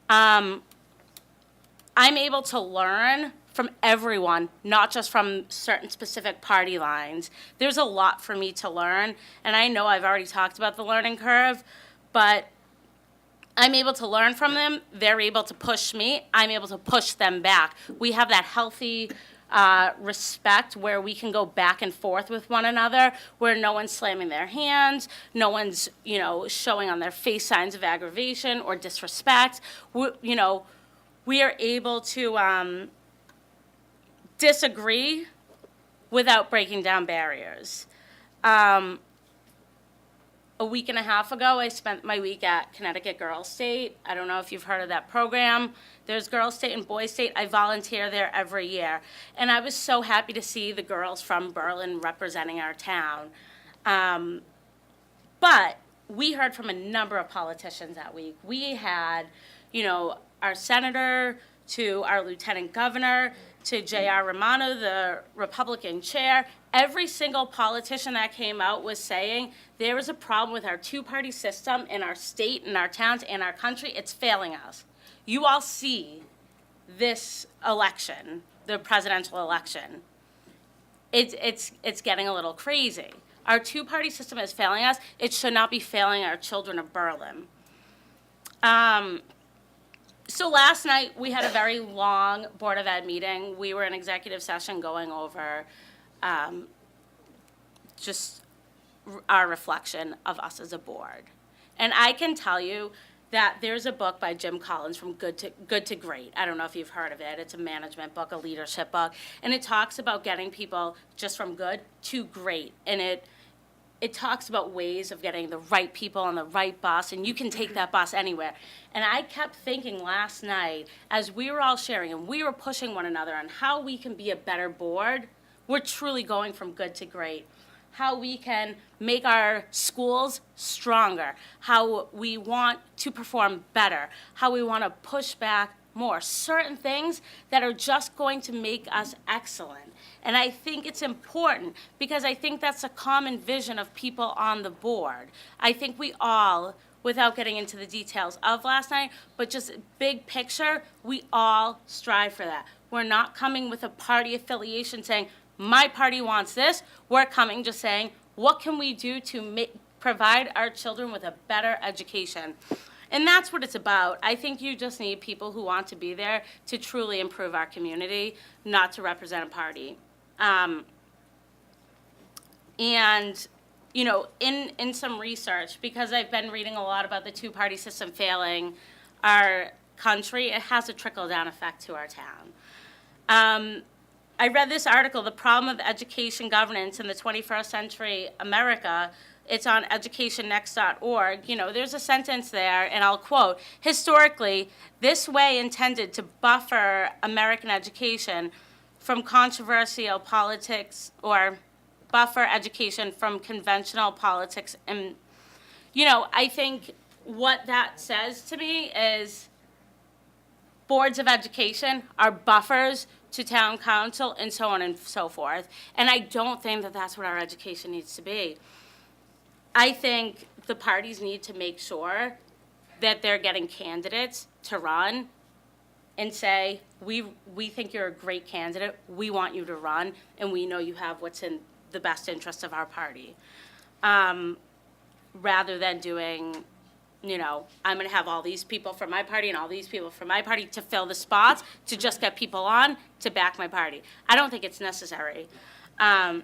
I'm able to learn from everyone, not just from certain specific party lines. There's a lot for me to learn, and I know I've already talked about the learning curve, but I'm able to learn from them. They're able to push me. I'm able to push them back. We have that healthy respect where we can go back and forth with one another, where no one's slamming their hands, no one's, showing on their face signs of aggravation or disrespect. We are able to disagree without breaking down barriers. A week and a half ago, I spent my week at Connecticut Girls State. I don't know if you've heard of that program. There's Girls State and Boys State. I volunteer there every year. And I was so happy to see the girls from Berlin representing our town. But we heard from a number of politicians that week. We had, our senator to our lieutenant governor to J.R. Romano, the Republican chair. Every single politician that came out was saying there is a problem with our two-party system in our state, in our towns, in our country. It's failing us. You all see this election, the presidential election. It's getting a little crazy. Our two-party system is failing us. It should not be failing our children of Berlin. So last night, we had a very long Board of Ed meeting. We were in executive session going over just our reflection of us as a board. And I can tell you that there's a book by Jim Collins, From Good to Great. I don't know if you've heard of it. It's a management book, a leadership book. And it talks about getting people just from good to great. And it talks about ways of getting the right people on the right bus, and you can take that bus anywhere. And I kept thinking last night, as we were all sharing and we were pushing one another on how we can be a better board, we're truly going from good to great. How we can make our schools stronger, how we want to perform better, how we want to push back more. Certain things that are just going to make us excellent. And I think it's important because I think that's a common vision of people on the board. I think we all, without getting into the details of last night, but just big picture, we all strive for that. We're not coming with a party affiliation saying, my party wants this. We're coming just saying, what can we do to provide our children with a better education? And that's what it's about. I think you just need people who want to be there to truly improve our community, not to represent a party. And, in some research, because I've been reading a lot about the two-party system failing our country, it has a trickle-down effect to our town. I read this article, The Problem of Education Governance in the 21st Century America. It's on educationnext.org. There's a sentence there, and I'll quote, historically, this way intended to buffer American education from controversial politics or buffer education from conventional politics. And, I think what that says to me is boards of education are buffers to town council and so on and so forth. And I don't think that that's what our education needs to be. I think the parties need to make sure that they're getting candidates to run and say, we think you're a great candidate, we want you to run, and we know you have what's in the best interest of our party. Rather than doing, I'm going to have all these people from my party and all these people from my party to fill the spots, to just get people on, to back my party. I don't think it's necessary. And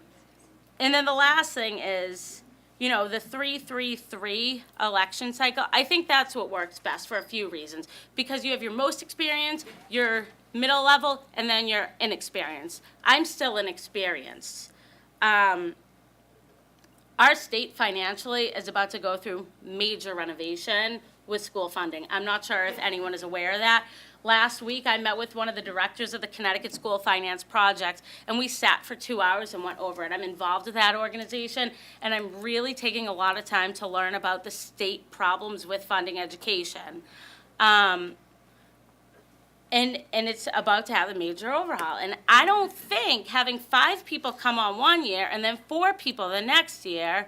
then the last thing is, the 3-3-3 election cycle. I think that's what works best for a few reasons. Because you have your most experience, your middle level, and then your inexperienced. I'm still inexperienced. Our state financially is about to go through major renovation with school funding. I'm not sure if anyone is aware of that. Last week, I met with one of the directors of the Connecticut School Finance Project, and we sat for 2 hours and went over it. I'm involved with that organization, and I'm really taking a lot of time to learn about the state problems with funding education. And it's about to have a major overhaul. And I don't think having 5 people come on one year and then 4 people the next year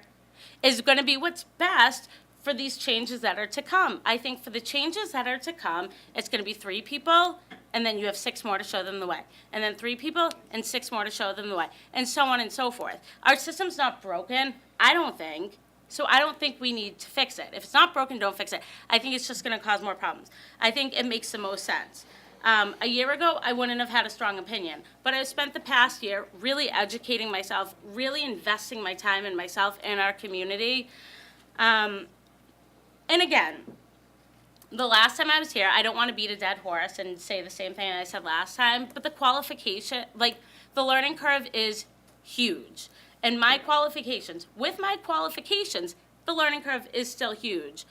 is going to be what's best for these changes that are to come. I think for the changes that are to come, it's going to be 3 people, and then you have 6 more to show them the way. And then 3 people and 6 more to show them the way, and so on and so forth. Our system's not broken, I don't think. So I don't think we need to fix it. If it's not broken, don't fix it. I think it's just going to cause more problems. I think it makes the most sense. A year ago, I wouldn't have had a strong opinion, but I've spent the past year really educating myself, really investing my time in myself and our community. And again, the last time I was here, I don't want to beat a dead horse and say the same thing I said last time, but the qualification, like the learning curve is huge. And my qualifications, with my qualifications, the learning curve is still huge.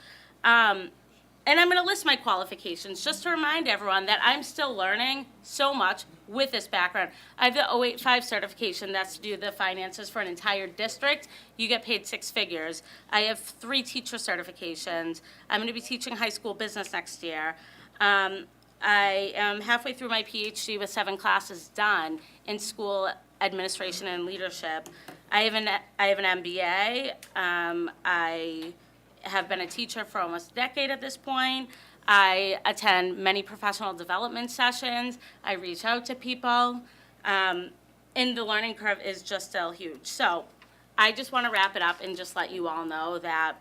And I'm going to list my qualifications just to remind everyone that I'm still learning so much with this background. I have the 085 certification, that's to do the finances for an entire district. You get paid 6 figures. I have 3 teacher certifications. I'm going to be teaching high school business next year. I am halfway through my PhD with 7 classes done in school administration and leadership. I have an MBA. I have been a teacher for almost a decade at this point. I attend many professional development sessions. I reach out to people. And the learning curve is just still huge. So I just want to wrap it up and just let you all know that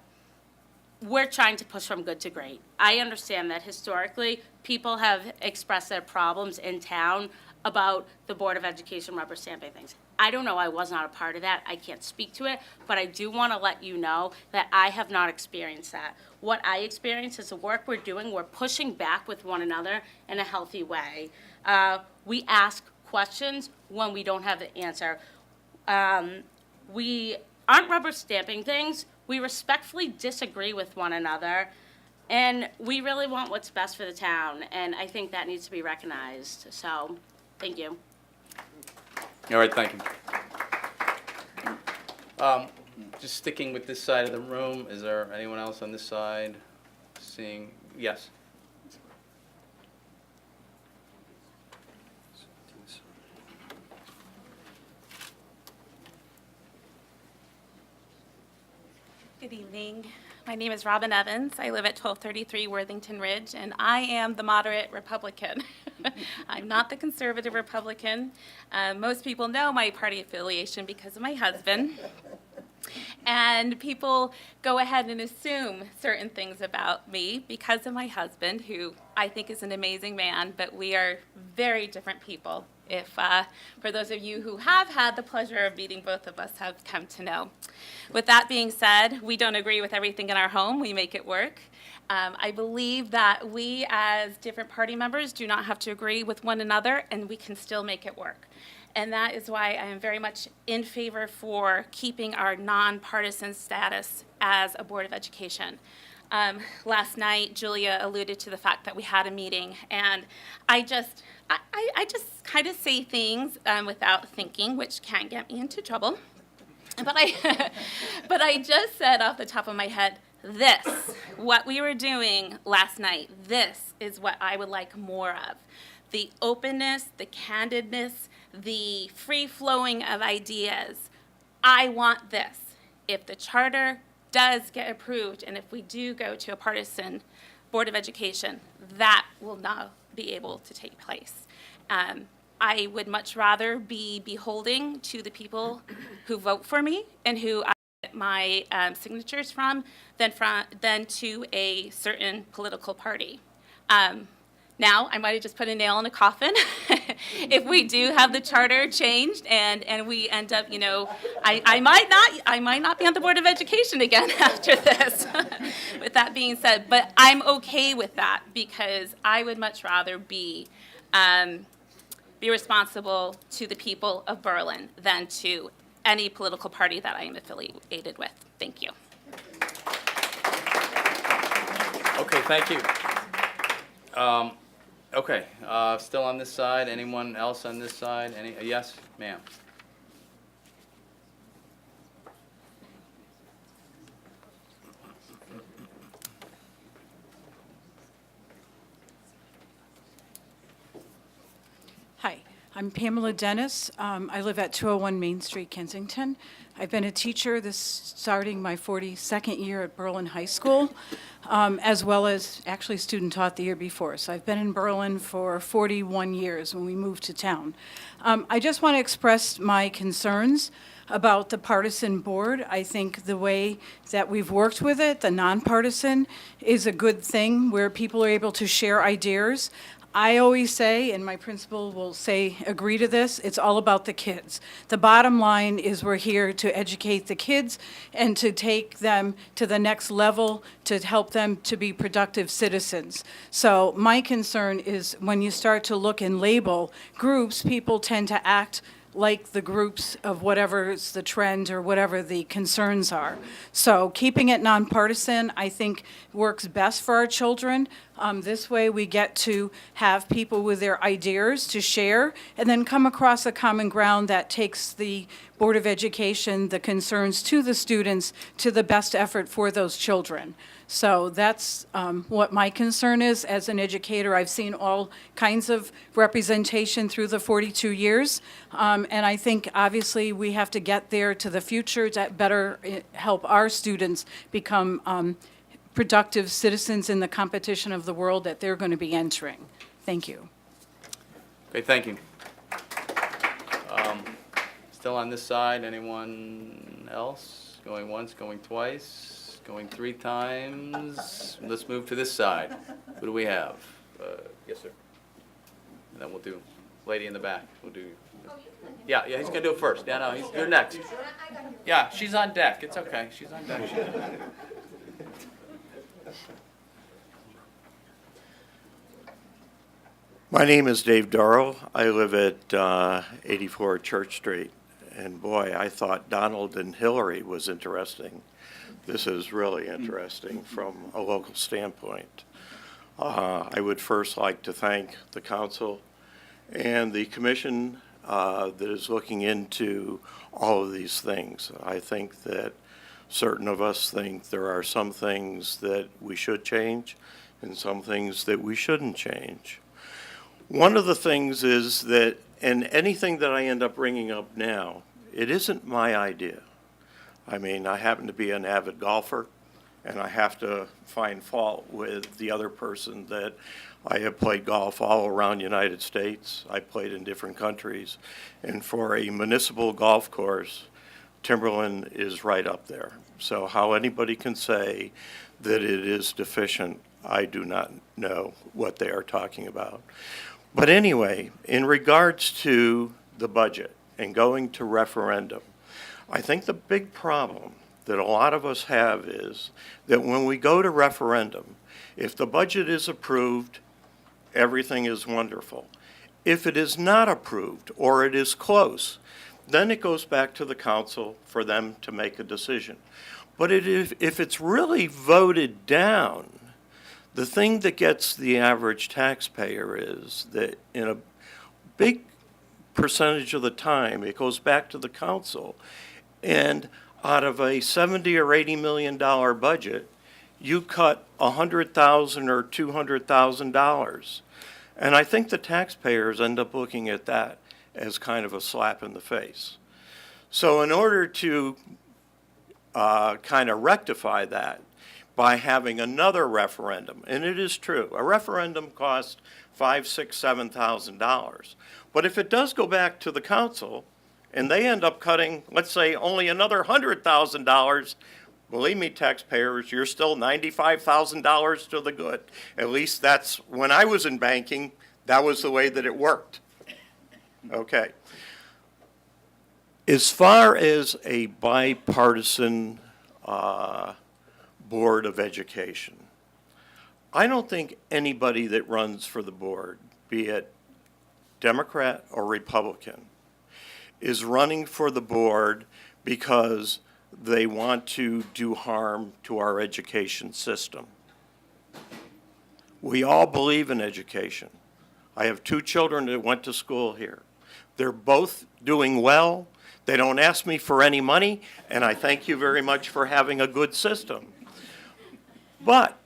we're trying to push from good to great. I understand that historically people have expressed their problems in town about the Board of Education rubber stamping things. I don't know, I was not a part of that, I can't speak to it, but I do want to let you know that I have not experienced that. What I experience is the work we're doing, we're pushing back with one another in a healthy way. We ask questions when we don't have the answer. We aren't rubber stamping things, we respectfully disagree with one another, and we really want what's best for the town, and I think that needs to be recognized, so, thank you. All right, thank you. Just sticking with this side of the room, is there anyone else on this side? Seeing, yes. Good evening. My name is Robin Evans. I live at 1233 Worthington Ridge, and I am the moderate Republican. I'm not the conservative Republican. Most people know my party affiliation because of my husband. And people go ahead and assume certain things about me because of my husband, who I think is an amazing man, but we are very different people. If, for those of you who have had the pleasure of meeting both of us, have come to know. With that being said, we don't agree with everything in our home. We make it work. I believe that we, as different party members, do not have to agree with one another, and we can still make it work. And that is why I am very much in favor for keeping our nonpartisan status as a Board of Education. Last night, Julia alluded to the fact that we had a meeting, and I just kind of say things without thinking, which can get me into trouble. But I just said off the top of my head, what we were doing last night, this is what I would like more of. The openness, the candidness, the free-flowing of ideas. I want this. If the charter does get approved, and if we do go to a partisan Board of Education, that will not be able to take place. I would much rather be beholding to the people who vote for me and who I get my signatures from than to a certain political party. Now, I might have just put a nail in a coffin. If we do have the charter changed and we end up, I might not be on the Board of Education again after this, with that being said. But I'm okay with that because I would much rather be responsible to the people of Berlin than to any political party that I am affiliated with. Thank you. Okay, thank you. Okay, still on this side, anyone else on this side? Yes, ma'am? Hi, I'm Pamela Dennis. I live at 201 Main Street, Kensington. I've been a teacher starting my 42nd year at Berlin High School, as well as actually student taught the year before. So I've been in Berlin for 41 years when we moved to town. I just want to express my concerns about the partisan board. I think the way that we've worked with it, the nonpartisan, is a good thing where people are able to share ideas. I always say, and my principal will say, agree to this, it's all about the kids. The bottom line is we're here to educate the kids and to take them to the next level, to help them to be productive citizens. So my concern is when you start to look and label groups, people tend to act like the groups of whatever is the trend or whatever the concerns are. So keeping it nonpartisan, I think, works best for our children. This way we get to have people with their ideas to share and then come across a common ground that takes the Board of Education, the concerns to the students, to the best effort for those children. So that's what my concern is as an educator. I've seen all kinds of representation through the 42 years. And I think obviously we have to get there to the future to better help our students become productive citizens in the competition of the world that they're going to be entering. Thank you. Okay, thank you. Still on this side, anyone else? Going once, going twice, going 3 times? Let's move to this side. Who do we have? Yes, sir. And then we'll do, lady in the back, we'll do. Yeah, he's gonna do it first. Yeah, no, you're next. Yeah, she's on deck. It's okay. She's on deck. My name is Dave Darrow. I live at 84 Church Street. And boy, I thought Donald and Hillary was interesting. This is really interesting from a local standpoint. I would first like to thank the council and the commission that is looking into all of these things. I think that certain of us think there are some things that we should change and some things that we shouldn't change. One of the things is that, and anything that I end up bringing up now, it isn't my idea. I mean, I happen to be an avid golfer, and I have to find fault with the other person that I have played golf all around the United States. I played in different countries. And for a municipal golf course, Timberland is right up there. So how anybody can say that it is deficient, I do not know what they are talking about. But anyway, in regards to the budget and going to referendum, I think the big problem that a lot of us have is that when we go to referendum, if the budget is approved, everything is wonderful. If it is not approved or it is close, then it goes back to the council for them to make a decision. But if it's really voted down, the thing that gets the average taxpayer is that in a big percentage of the time, it goes back to the council. And out of a $70 or $80 million budget, you cut $100,000 or $200,000. And I think the taxpayers end up looking at that as kind of a slap in the face. So in order to kind of rectify that, by having another referendum, and it is true, a referendum costs $5,000, $6,000, $7,000. But if it does go back to the council, and they end up cutting, let's say, only another $100,000, believe me, taxpayers, you're still $95,000 to the good. At least that's, when I was in banking, that was the way that it worked. Okay. As far as a bipartisan Board of Education, I don't think anybody that runs for the board, be it Democrat or Republican, is running for the board because they want to do harm to our education system. We all believe in education. I have 2 children that went to school here. They're both doing well. They don't ask me for any money, and I thank you very much for having a good system. But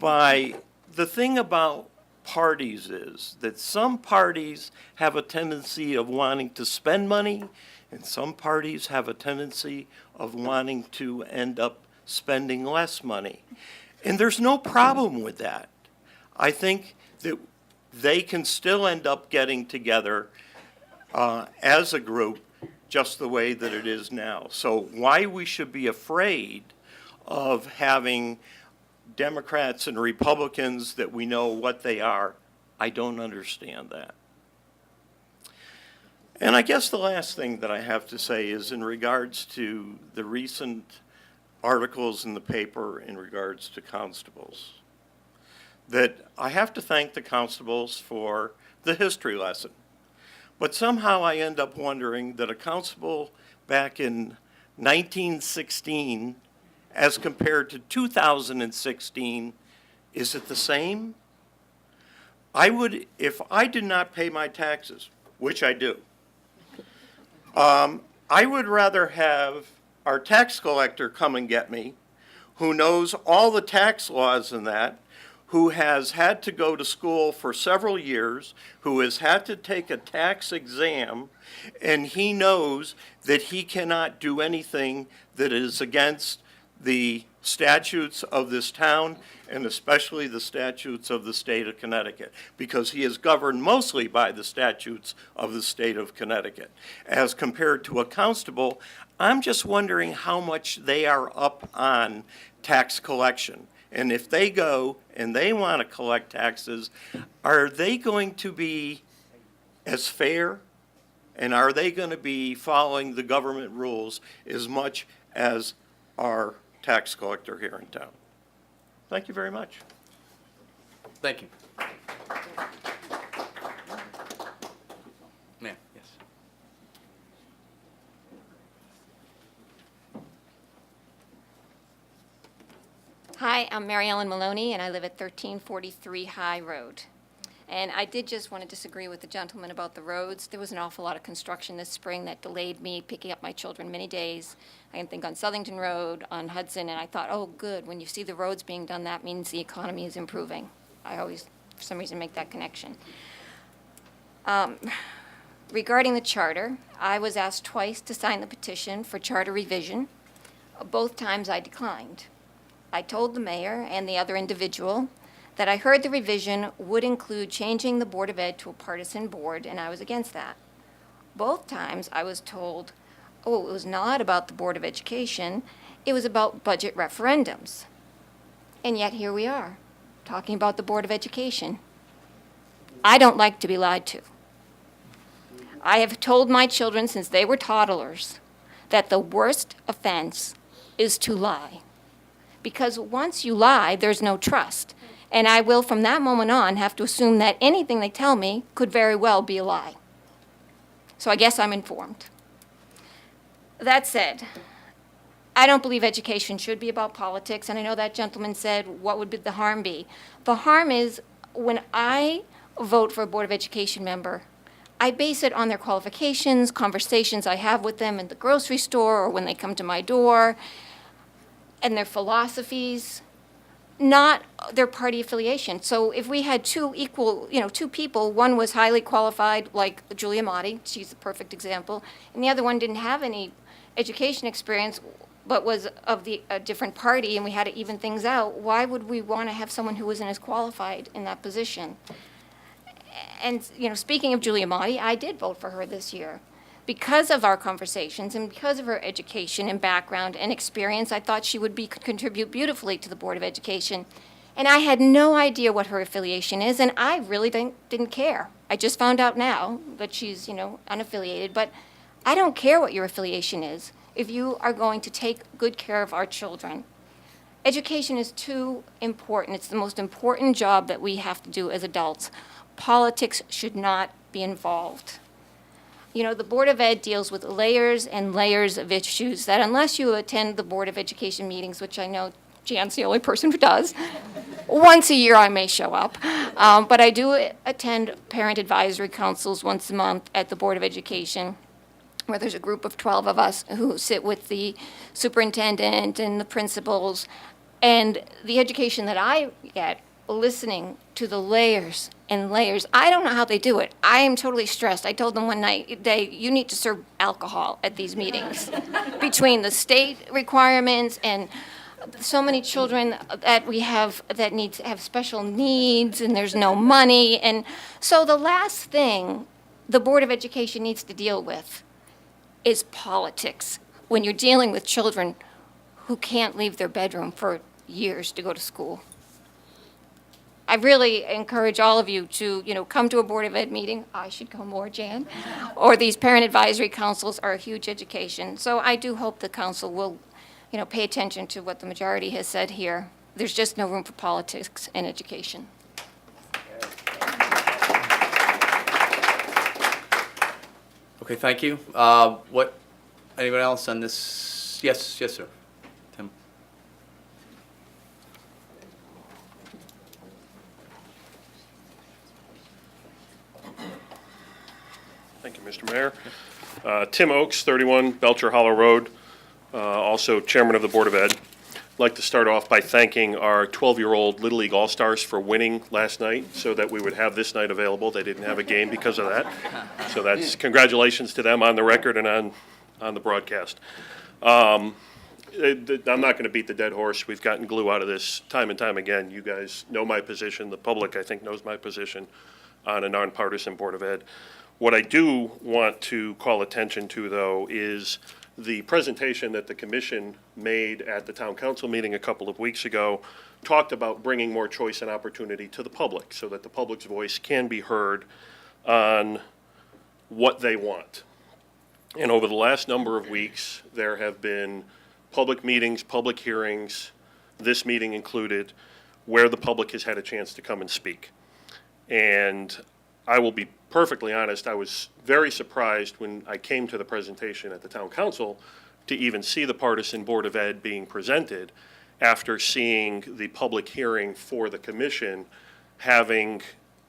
the thing about parties is that some parties have a tendency of wanting to spend money, and some parties have a tendency of wanting to end up spending less money. And there's no problem with that. I think that they can still end up getting together as a group just the way that it is now. So why we should be afraid of having Democrats and Republicans that we know what they are, I don't understand that. And I guess the last thing that I have to say is in regards to the recent articles in the paper in regards to constables, that I have to thank the constables for the history lesson. But somehow I end up wondering that a constable back in 1916 as compared to 2016, is it the same? If I did not pay my taxes, which I do, I would rather have our tax collector come and get me, who knows all the tax laws and that, who has had to go to school for several years, who has had to take a tax exam, and he knows that he cannot do anything that is against the statutes of this town, and especially the statutes of the state of Connecticut, because he is governed mostly by the statutes of the state of Connecticut. As compared to a constable, I'm just wondering how much they are up on tax collection. And if they go and they want to collect taxes, are they going to be as fair? And are they going to be following the government rules as much as our tax collector here in town? Thank you very much. Thank you. Ma'am, yes. Hi, I'm Mary Ellen Maloney, and I live at 1343 High Road. And I did just want to disagree with the gentleman about the roads. There was an awful lot of construction this spring that delayed me picking up my children many days. I can think on Southington Road, on Hudson, and I thought, oh, good, when you see the roads being done, that means the economy is improving. I always, for some reason, make that connection. Regarding the charter, I was asked twice to sign the petition for charter revision. Both times I declined. I told the mayor and the other individual that I heard the revision would include changing the Board of Ed to a partisan board, and I was against that. Both times I was told, oh, it was not about the Board of Education, it was about budget referendums. And yet here we are, talking about the Board of Education. I don't like to be lied to. I have told my children since they were toddlers that the worst offense is to lie. Because once you lie, there's no trust. And I will, from that moment on, have to assume that anything they tell me could very well be a lie. So I guess I'm informed. That said, I don't believe education should be about politics, and I know that gentleman said, what would the harm be? The harm is when I vote for a Board of Education member, I base it on their qualifications, conversations I have with them in the grocery store or when they come to my door, and their philosophies, not their party affiliation. So if we had two people, one was highly qualified, like Julia Motti, she's a perfect example, and the other one didn't have any education experience, but was of a different party, and we had to even things out, why would we want to have someone who wasn't as qualified in that position? And, speaking of Julia Motti, I did vote for her this year. Because of our conversations and because of her education and background and experience, I thought she would contribute beautifully to the Board of Education. And I had no idea what her affiliation is, and I really didn't care. I just found out now that she's, unaffiliated, but I don't care what your affiliation is if you are going to take good care of our children. Education is too important. It's the most important job that we have to do as adults. Politics should not be involved. The Board of Ed deals with layers and layers of issues that unless you attend the Board of Education meetings, which I know Jan's the only person who does. Once a year I may show up. But I do attend parent advisory councils once a month at the Board of Education, where there's a group of 12 of us who sit with the superintendent and the principals. And the education that I get, listening to the layers and layers, I don't know how they do it. I am totally stressed. I told them one night, you need to serve alcohol at these meetings. Between the state requirements and so many children that we have that have special needs, and there's no money. And so the last thing the Board of Education needs to deal with is politics when you're dealing with children who can't leave their bedroom for years to go to school. I really encourage all of you to, come to a Board of Ed meeting. I should go more, Jan. Or these parent advisory councils are a huge education. So I do hope the council will, pay attention to what the majority has said here. There's just no room for politics in education. Okay, thank you. Anyone else on this? Yes, sir. Tim. Thank you, Mr. Mayor. Tim Oakes, 31 Belcher Hollow Road, also Chairman of the Board of Ed. I'd like to start off by thanking our 12-year-old Little League All-Stars for winning last night so that we would have this night available. They didn't have a game because of that. So that's congratulations to them on the record and on the broadcast. I'm not going to beat the dead horse. We've gotten glue out of this time and time again. You guys know my position. The public, I think, knows my position on a nonpartisan Board of Ed. What I do want to call attention to, though, is the presentation that the commission made at the town council meeting a couple of weeks ago talked about bringing more choice and opportunity to the public so that the public's voice can be heard on what they want. And over the last number of weeks, there have been public meetings, public hearings, this meeting included, where the public has had a chance to come and speak. And I will be perfectly honest, I was very surprised when I came to the presentation at the town council to even see the partisan Board of Ed being presented after seeing the public hearing for the commission having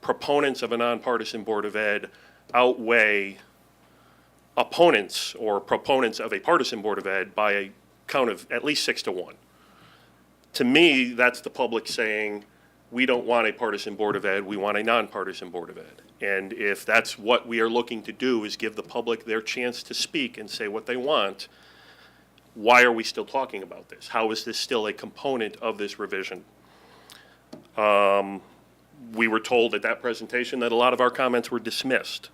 proponents of a nonpartisan Board of Ed outweigh opponents or proponents of a partisan Board of Ed by a count of at least 6-1. To me, that's the public saying, we don't want a partisan Board of Ed, we want a nonpartisan Board of Ed. And if that's what we are looking to do, is give the public their chance to speak and say what they want, why are we still talking about this? How is this still a component of this revision? We were told at that presentation that a lot of our comments were dismissed.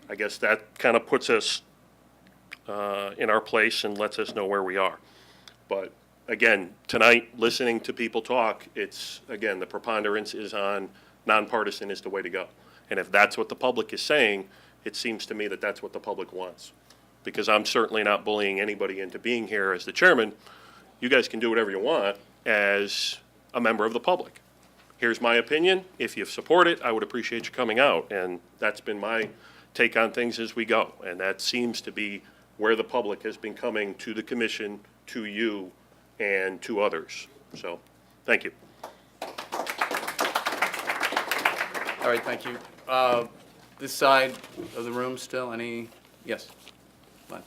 I guess that kind of puts us in our place and lets us know where we are. But again, tonight, listening to people talk, it's, again, the preponderance is on nonpartisan is the way to go. And if that's what the public is saying, it seems to me that that's what the public wants. Because I'm certainly not bullying anybody into being here as the chairman. You guys can do whatever you want as a member of the public. Here's my opinion. If you support it, I would appreciate you coming out. And that's been my take on things as we go. And that seems to be where the public has been coming to the commission, to you, and to others. So, thank you. All right, thank you. This side of the room still, any? Yes. Glenn.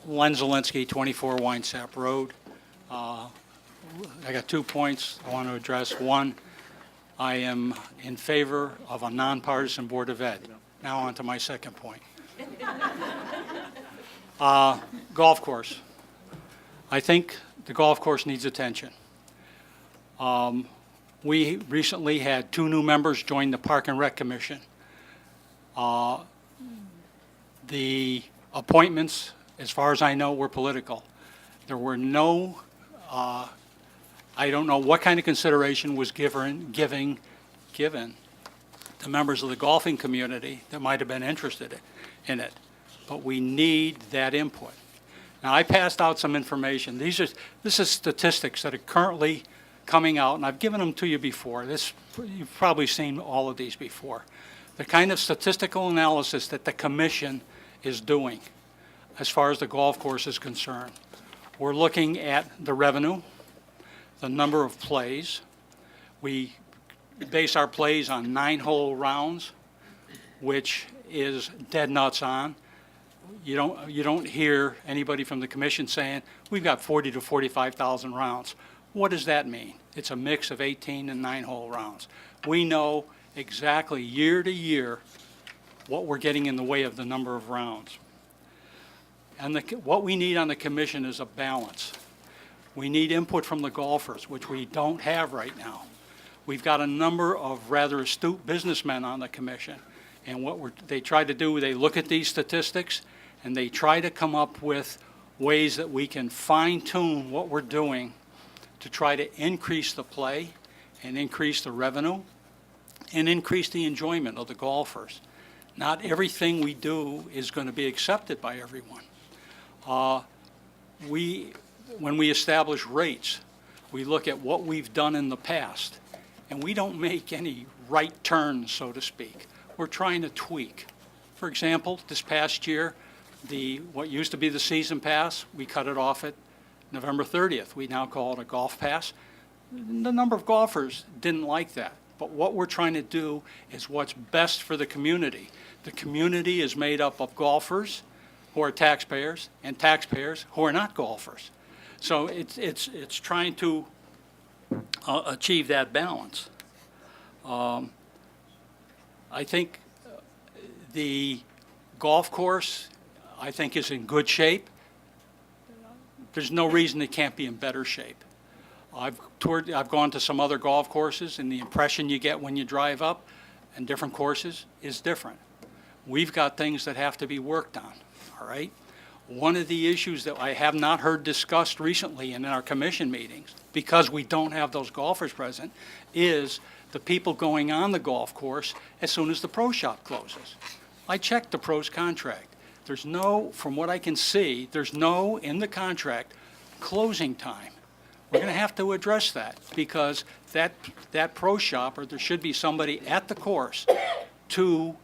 Len Zielinski, 24 Winesap Road. I got 2 points I want to address. One, I am in favor of a nonpartisan Board of Ed. Now on to my second point. Golf course. I think the golf course needs attention. We recently had 2 new members join the Park and Rec Commission. The appointments, as far as I know, were political. There were no, I don't know what kind of consideration was given to members of the golfing community that might have been interested in it. but we need that input. Now, I passed out some information. This is statistics that are currently coming out, and I've given them to you before. You've probably seen all of these before. The kind of statistical analysis that the commission is doing as far as the golf course is concerned. We're looking at the revenue, the number of plays. We base our plays on 9-hole rounds, which is dead nuts on. You don't hear anybody from the commission saying, we've got 40 to 45,000 rounds. What does that mean? It's a mix of 18 and 9-hole rounds. We know exactly year to year what we're getting in the way of the number of rounds. And what we need on the commission is a balance. We need input from the golfers, which we don't have right now. We've got a number of rather astute businessmen on the commission. And what they try to do, they look at these statistics and they try to come up with ways that we can fine-tune what we're doing to try to increase the play and increase the revenue and increase the enjoyment of the golfers. Not everything we do is going to be accepted by everyone. When we establish rates, we look at what we've done in the past, and we don't make any right turns, so to speak. We're trying to tweak. For example, this past year, what used to be the season pass, we cut it off at November 30th. We now call it a golf pass. The number of golfers didn't like that. But what we're trying to do is what's best for the community. The community is made up of golfers who are taxpayers and taxpayers who are not golfers. So it's trying to achieve that balance. I think the golf course, I think, is in good shape. There's no reason it can't be in better shape. I've gone to some other golf courses, and the impression you get when you drive up and different courses is different. We've got things that have to be worked on, all right? One of the issues that I have not heard discussed recently in our commission meetings, because we don't have those golfers present, is the people going on the golf course as soon as the pro shop closes. I checked the pro's contract. There's no, from what I can see, there's no, in the contract, closing time. We're going to have to address that, because that pro shop, or there should be somebody at the course to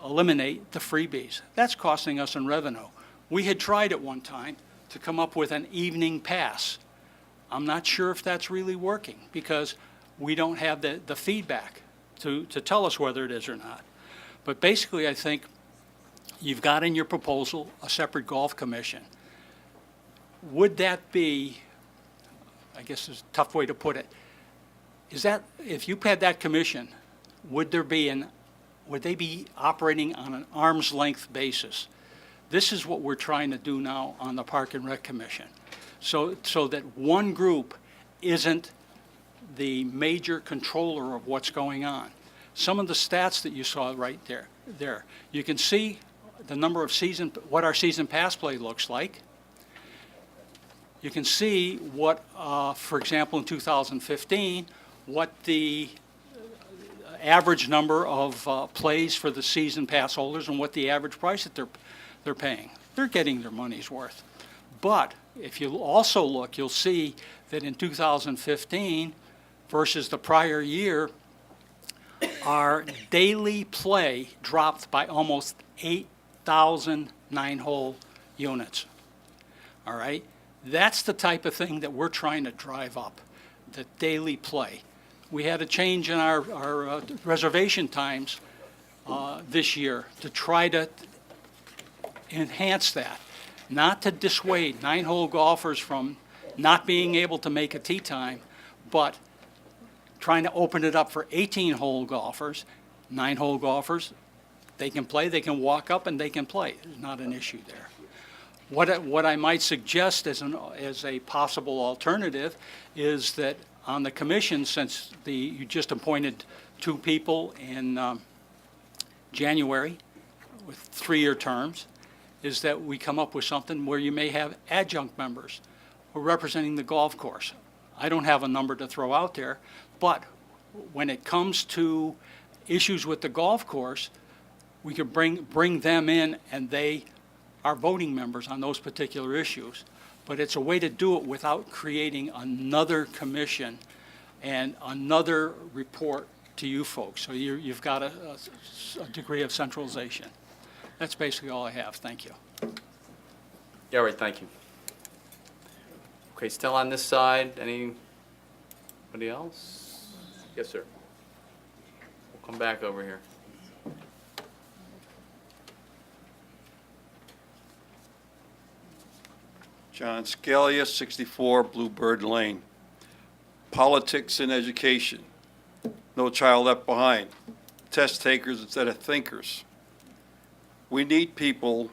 eliminate the freebies. That's costing us in revenue. We had tried at one time to come up with an evening pass. I'm not sure if that's really working, because we don't have the feedback to tell us whether it is or not. But basically, I think you've got in your proposal a separate golf commission. Would that be, I guess is a tough way to put it, is that, if you had that commission, would they be operating on an arm's length basis? This is what we're trying to do now on the Park and Rec Commission, so that one group isn't the major controller of what's going on. Some of the stats that you saw right there, you can see the number of what our season pass play looks like. You can see what, for example, in 2015, what the average number of plays for the season pass holders and what the average price that they're paying. They're getting their money's worth. But if you also look, you'll see that in 2015 versus the prior year, our daily play dropped by almost 8,000 nine-hole units. All right? That's the type of thing that we're trying to drive up, the daily play. We had a change in our reservation times this year to try to enhance that, not to dissuade nine-hole golfers from not being able to make a tee time, but trying to open it up for 18-hole golfers, 9-hole golfers. They can play, they can walk up, and they can play. There's not an issue there. What I might suggest as a possible alternative is that on the commission, since you just appointed 2 people in January with 3-year terms, is that we come up with something where you may have adjunct members who are representing the golf course. I don't have a number to throw out there, but when it comes to issues with the golf course, we could bring them in, and they are voting members on those particular issues. But it's a way to do it without creating another commission and another report to you folks. So you've got a degree of centralization. That's basically all I have. Thank you. Yeah, all right, thank you. Okay, still on this side, anybody else? Yes, sir. We'll come back over here. John Scalia, 64 Bluebird Lane. Politics and education. No child left behind. Test takers instead of thinkers. We need people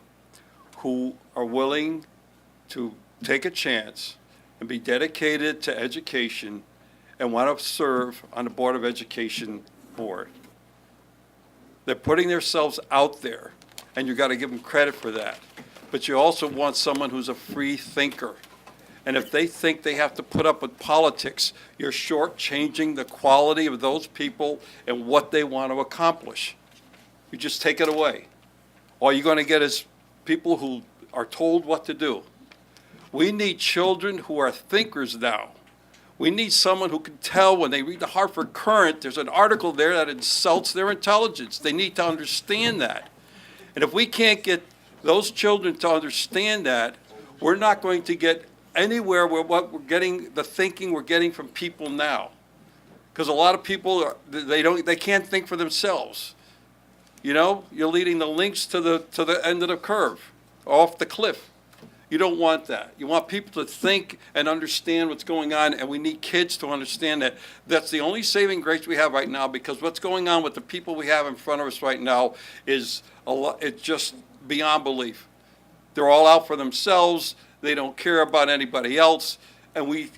who are willing to take a chance and be dedicated to education and want to serve on the Board of Education board. They're putting themselves out there, and you've got to give them credit for that. But you also want someone who's a free thinker. And if they think they have to put up with politics, you're shortchanging the quality of those people and what they want to accomplish. You just take it away. All you're going to get is people who are told what to do. We need children who are thinkers now. We need someone who can tell when they read the Hartford Courant, there's an article there that insults their intelligence. They need to understand that. And if we can't get those children to understand that, we're not going to get anywhere with what we're getting, the thinking we're getting from people now. Because a lot of people, they can't think for themselves. You know, you're leading the lynx to the end of the curve, off the cliff. You don't want that. You want people to think and understand what's going on, and we need kids to understand that. That's the only saving grace we have right now, because what's going on with the people we have in front of us right now is it's just beyond belief. They're all out for themselves. They don't care about anybody else. And we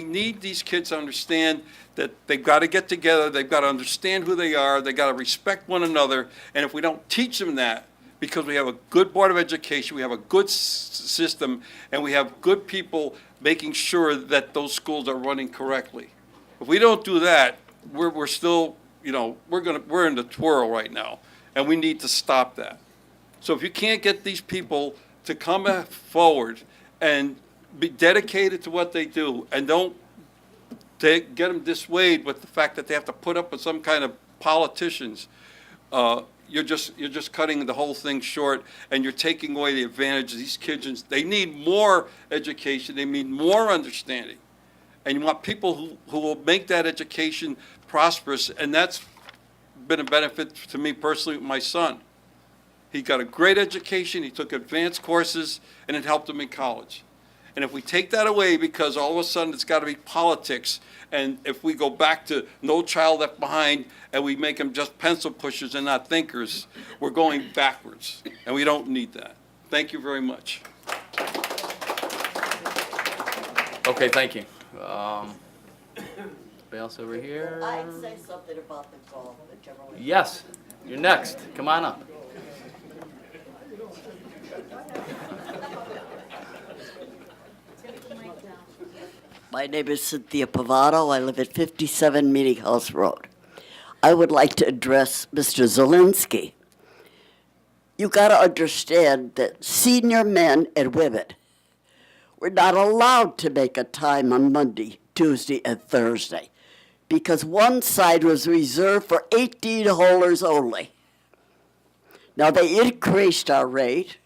need these kids to understand that they've got to get together. They've got to understand who they are. They've got to respect one another. And if we don't teach them that, because we have a good Board of Education, we have a good system, and we have good people making sure that those schools are running correctly. If we don't do that, we're still, we're in the twirl right now, and we need to stop that. So if you can't get these people to come forward and be dedicated to what they do, and don't get them dissuaded with the fact that they have to put up with some kind of politicians, you're just cutting the whole thing short, and you're taking away the advantage of these kids. They need more education. They need more understanding. And you want people who will make that education prosperous, and that's been a benefit to me personally with my son. He got a great education, he took advanced courses, and it helped him in college. And if we take that away because all of a sudden it's got to be politics, and if we go back to no child left behind and we make them just pencil pushers and not thinkers, we're going backwards, and we don't need that. Thank you very much. Okay, thank you. Anybody else over here? I'd say something about the golf, whichever way. Yes, you're next. Come on up. My name is Cynthia Pavato. I live at 57 Meeting House Road. I would like to address Mr. Zielinski. You got to understand that senior men and women were not allowed to make a time on Monday, Tuesday, and Thursday because one side was reserved for 18-holers only. Now, they increased our rate,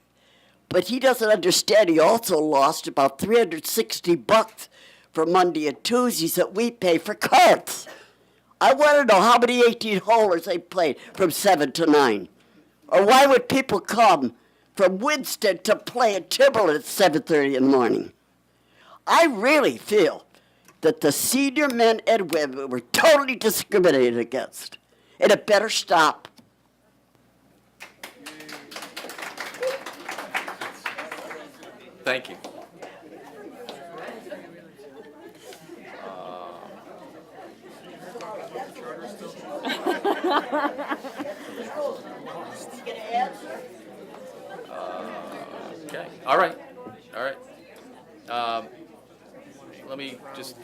but he doesn't understand he also lost about $360 for Monday and Tuesdays that we pay for carts. I want to know how many 18-holers they played from 7 to 9. Or why would people come from Winston to play at Timberland at 7:30 in the morning? I really feel that the senior men and women were totally discriminated against, and it better stop. Thank you. Okay, all right. Let me just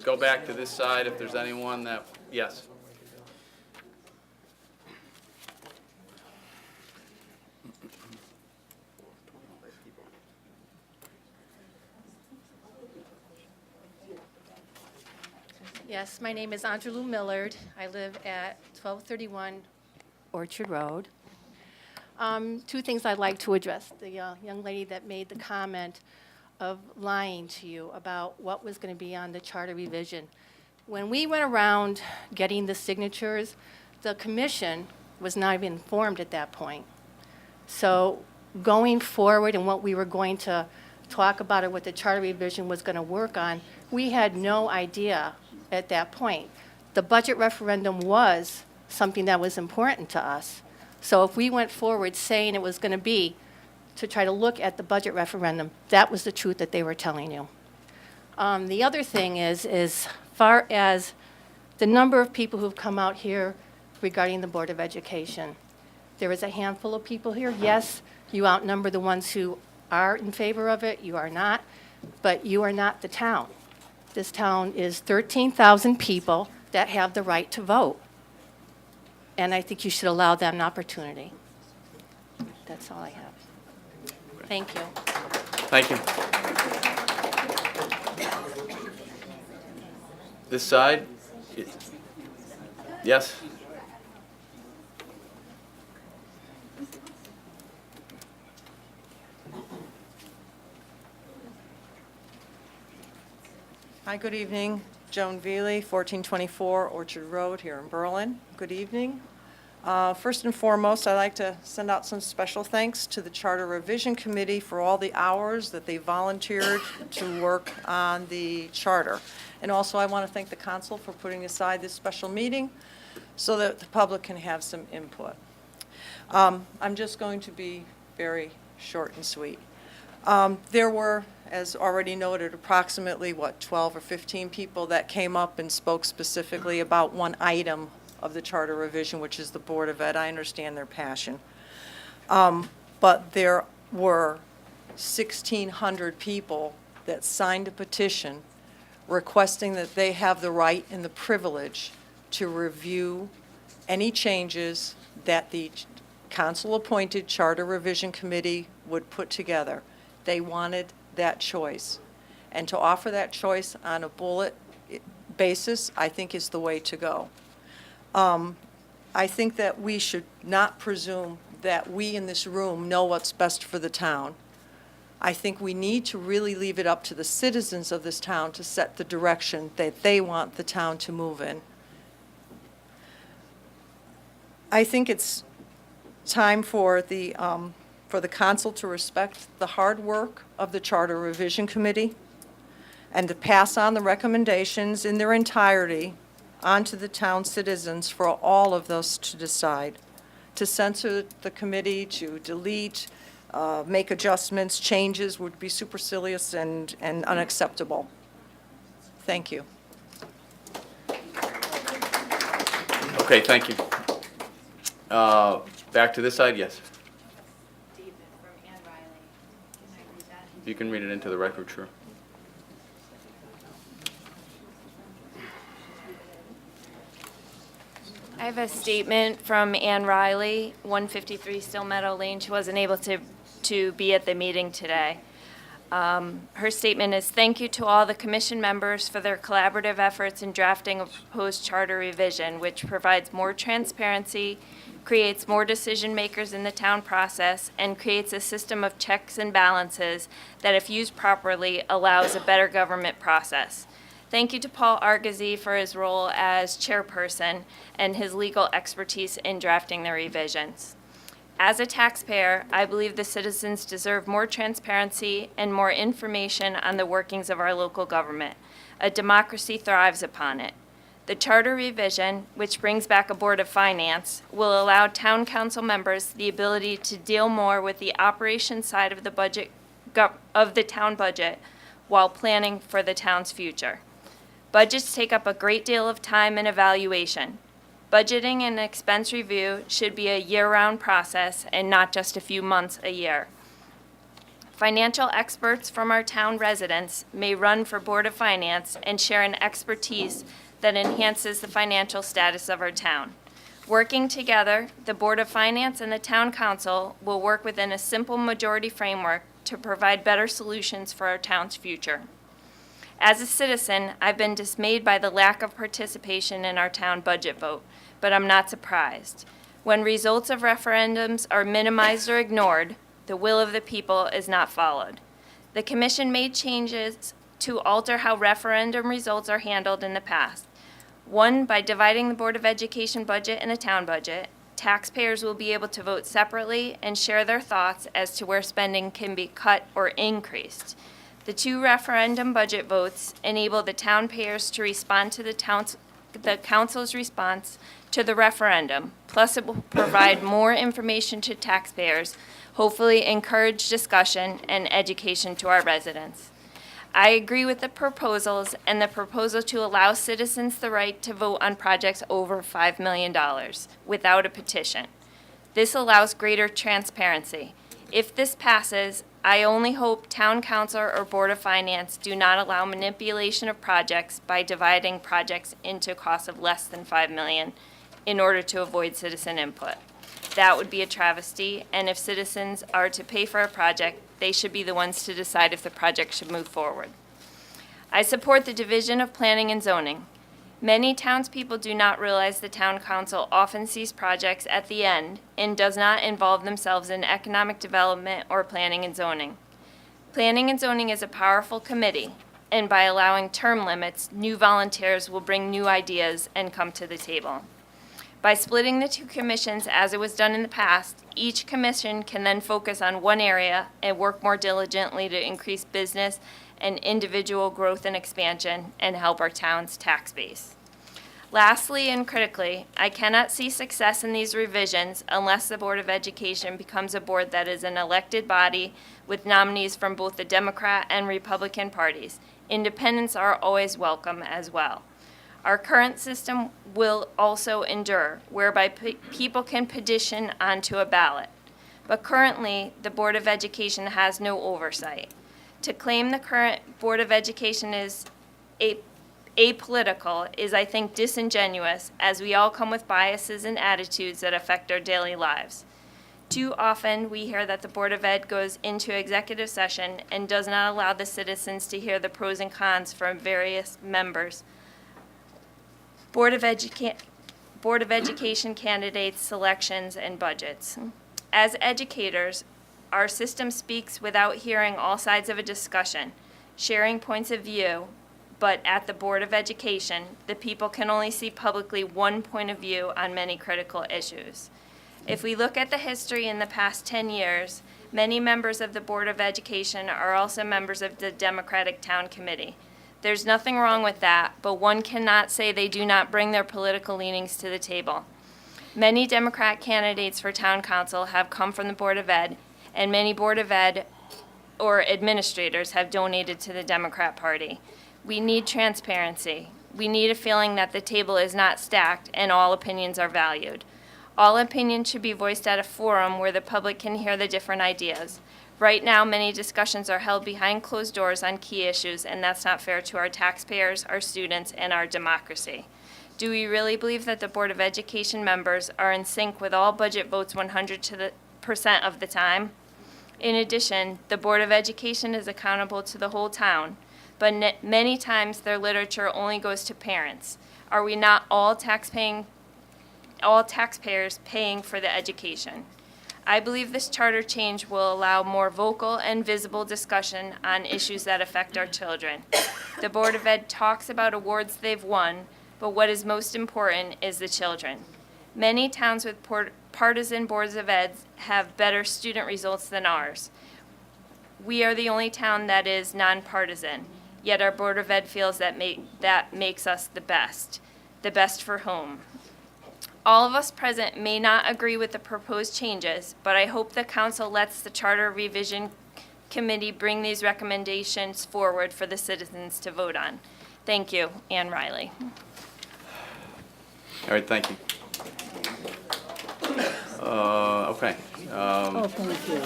go back to this side if there's anyone that, yes. Yes, my name is Andrew Millard. I live at 1231 Orchard Road. Two things I'd like to address. The young lady that made the comment of lying to you about what was going to be on the charter revision. When we went around getting the signatures, the commission was not even informed at that point. So going forward and what we were going to talk about, or what the charter revision was going to work on, we had no idea at that point. The budget referendum was something that was important to us. So if we went forward saying it was going to be to try to look at the budget referendum, that was the truth that they were telling you. The other thing is, as far as the number of people who've come out here regarding the Board of Education, there is a handful of people here. Yes, you outnumber the ones who are in favor of it. You are not, but you are not the town. This town is 13,000 people that have the right to vote. And I think you should allow them an opportunity. That's all I have. Thank you. Thank you. This side? Yes? Hi, good evening. Joan Veely, 1424 Orchard Road here in Berlin. Good evening. First and foremost, I'd like to send out some special thanks to the Charter Revision Committee for all the hours that they volunteered to work on the charter. And also, I want to thank the council for putting aside this special meeting so that the public can have some input. I'm just going to be very short and sweet. There were, as already noted, approximately, 12 or 15 people that came up and spoke specifically about one item of the charter revision, which is the Board of Ed. I understand their passion. But there were 1,600 people that signed a petition requesting that they have the right and the privilege to review any changes that the council-appointed Charter Revision Committee would put together. They wanted that choice. And to offer that choice on a bullet basis, I think is the way to go. I think that we should not presume that we in this room know what's best for the town. I think we need to really leave it up to the citizens of this town to set the direction that they want the town to move in. I think it's time for the council to respect the hard work of the Charter Revision Committee and to pass on the recommendations in their entirety onto the town citizens for all of those to decide. To censor the committee, to delete, make adjustments, changes would be supercilious and unacceptable. Thank you. Okay, thank you. Back to this side, yes. You can read it into the record, sure. I have a statement from Ann Riley, 153 Still Meadow Lane. She wasn't able to be at the meeting today. Her statement is, "Thank you to all the commission members for their collaborative efforts in drafting a proposed charter revision, which provides more transparency, creates more decision makers in the town process, and creates a system of checks and balances that, if used properly, allows a better government process. Thank you to Paul Argazzi for his role as chairperson and his legal expertise in drafting the revisions. As a taxpayer, I believe the citizens deserve more transparency and more information on the workings of our local government. A democracy thrives upon it. The charter revision, which brings back a Board of Finance, will allow town council members the ability to deal more with the operation side of the budget, of the town budget, while planning for the town's future. Budgets take up a great deal of time and evaluation. Budgeting and expense review should be a year-round process and not just a few months a year. Financial experts from our town residents may run for Board of Finance and share an expertise that enhances the financial status of our town. Working together, the Board of Finance and the Town Council will work within a simple majority framework to provide better solutions for our town's future. As a citizen, I've been dismayed by the lack of participation in our town budget vote, but I'm not surprised. When results of referendums are minimized or ignored, the will of the people is not followed. The commission made changes to alter how referendum results are handled in the past. One, by dividing the Board of Education budget and a town budget, taxpayers will be able to vote separately and share their thoughts as to where spending can be cut or increased. The 2 referendum budget votes enable the town payers to respond to the council's response to the referendum. Plus, it will provide more information to taxpayers, hopefully encourage discussion and education to our residents. I agree with the proposals and the proposal to allow citizens the right to vote on projects over $5 million without a petition. This allows greater transparency. If this passes, I only hope Town Council or Board of Finance do not allow manipulation of projects by dividing projects into costs of less than $5 million in order to avoid citizen input. That would be a travesty, and if citizens are to pay for a project, they should be the ones to decide if the project should move forward. I support the division of planning and zoning. Many townspeople do not realize the town council often sees projects at the end and does not involve themselves in economic development or planning and zoning. Planning and zoning is a powerful committee, and by allowing term limits, new volunteers will bring new ideas and come to the table. By splitting the 2 commissions as it was done in the past, each commission can then focus on one area and work more diligently to increase business and individual growth and expansion and help our town's tax base. Lastly and critically, I cannot see success in these revisions unless the Board of Education becomes a board that is an elected body with nominees from both the Democrat and Republican parties. Independents are always welcome as well. Our current system will also endure, whereby people can petition onto a ballot. But currently, the Board of Education has no oversight. To claim the current Board of Education is apolitical is, I think, disingenuous, as we all come with biases and attitudes that affect our daily lives. Too often, we hear that the Board of Ed goes into executive session and does not allow the citizens to hear the pros and cons from various members. Board of Education candidates, selections, and budgets. As educators, our system speaks without hearing all sides of a discussion, sharing points of view, but at the Board of Education, the people can only see publicly one point of view on many critical issues. If we look at the history in the past 10 years, many members of the Board of Education are also members of the Democratic Town Committee. There's nothing wrong with that, but one cannot say they do not bring their political leanings to the table. Many Democrat candidates for town council have come from the Board of Ed, and many Board of Ed or administrators have donated to the Democrat Party. We need transparency. We need a feeling that the table is not stacked and all opinions are valued. All opinions should be voiced at a forum where the public can hear the different ideas. Right now, many discussions are held behind closed doors on key issues, and that's not fair to our taxpayers, our students, and our democracy. Do we really believe that the Board of Education members are in sync with all budget votes 100% of the time? In addition, the Board of Education is accountable to the whole town, but many times their literature only goes to parents. Are we not all taxpayers paying for the education? I believe this charter change will allow more vocal and visible discussion on issues that affect our children. The Board of Ed talks about awards they've won, but what is most important is the children. Many towns with partisan boards of ed have better student results than ours. We are the only town that is nonpartisan, yet our Board of Ed feels that makes us the best. The best for whom? All of us present may not agree with the proposed changes, but I hope the council lets the Charter Revision Committee bring these recommendations forward for the citizens to vote on. Thank you, Ann Riley. All right, thank you. Okay. thank you.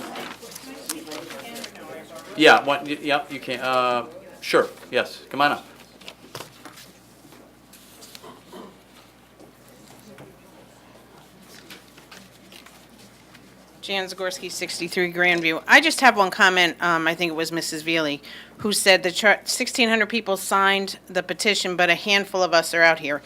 Yeah, you can, sure, yes, come on up. Jan Zagorski, 63 Grandview. I just have one comment. I think it was Mrs. Veely, who said the 1,600 people signed the petition, but a handful of us are out here.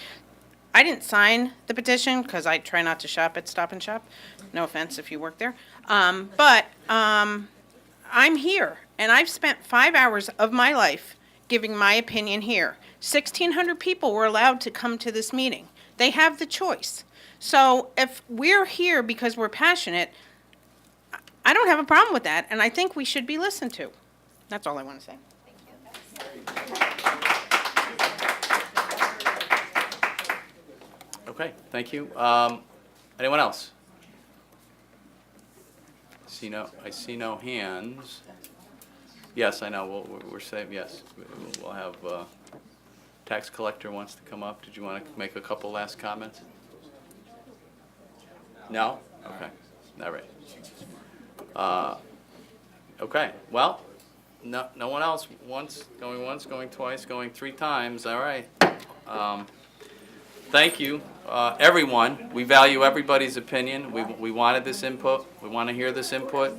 I didn't sign the petition because I try not to shop at Stop and Shop. No offense if you work there. But I'm here, and I've spent 5 hours of my life giving my opinion here. 1,600 people were allowed to come to this meeting. They have the choice. So if we're here because we're passionate, I don't have a problem with that, and I think we should be listened to. That's all I want to say. Okay, thank you. Anyone else? I see no hands. Yes, I know, we're saying, yes, we'll have, tax collector wants to come up. Did you want to make a couple last comments? No? Okay, all right. Okay, well, no one else, once, going twice, going 3 times, all right. Thank you, everyone. We value everybody's opinion. We wanted this input. We want to hear this input.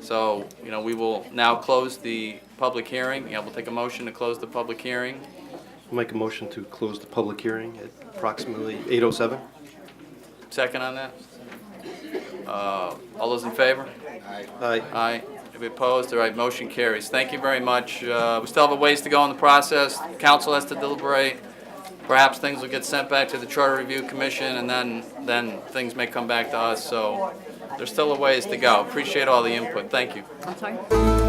So, we will now close the public hearing. We'll take a motion to close the public hearing. I'll make a motion to close the public hearing at approximately 8:07. Second on that? All those in favor? Aye. Aye. Any opposed? All right, motion carries. Thank you very much. We still have a ways to go in the process. Council has to deliberate. Perhaps things will get sent back to the Charter Review Commission, and then things may come back to us. So there's still a ways to go. Appreciate all the input. Thank you. I'm sorry?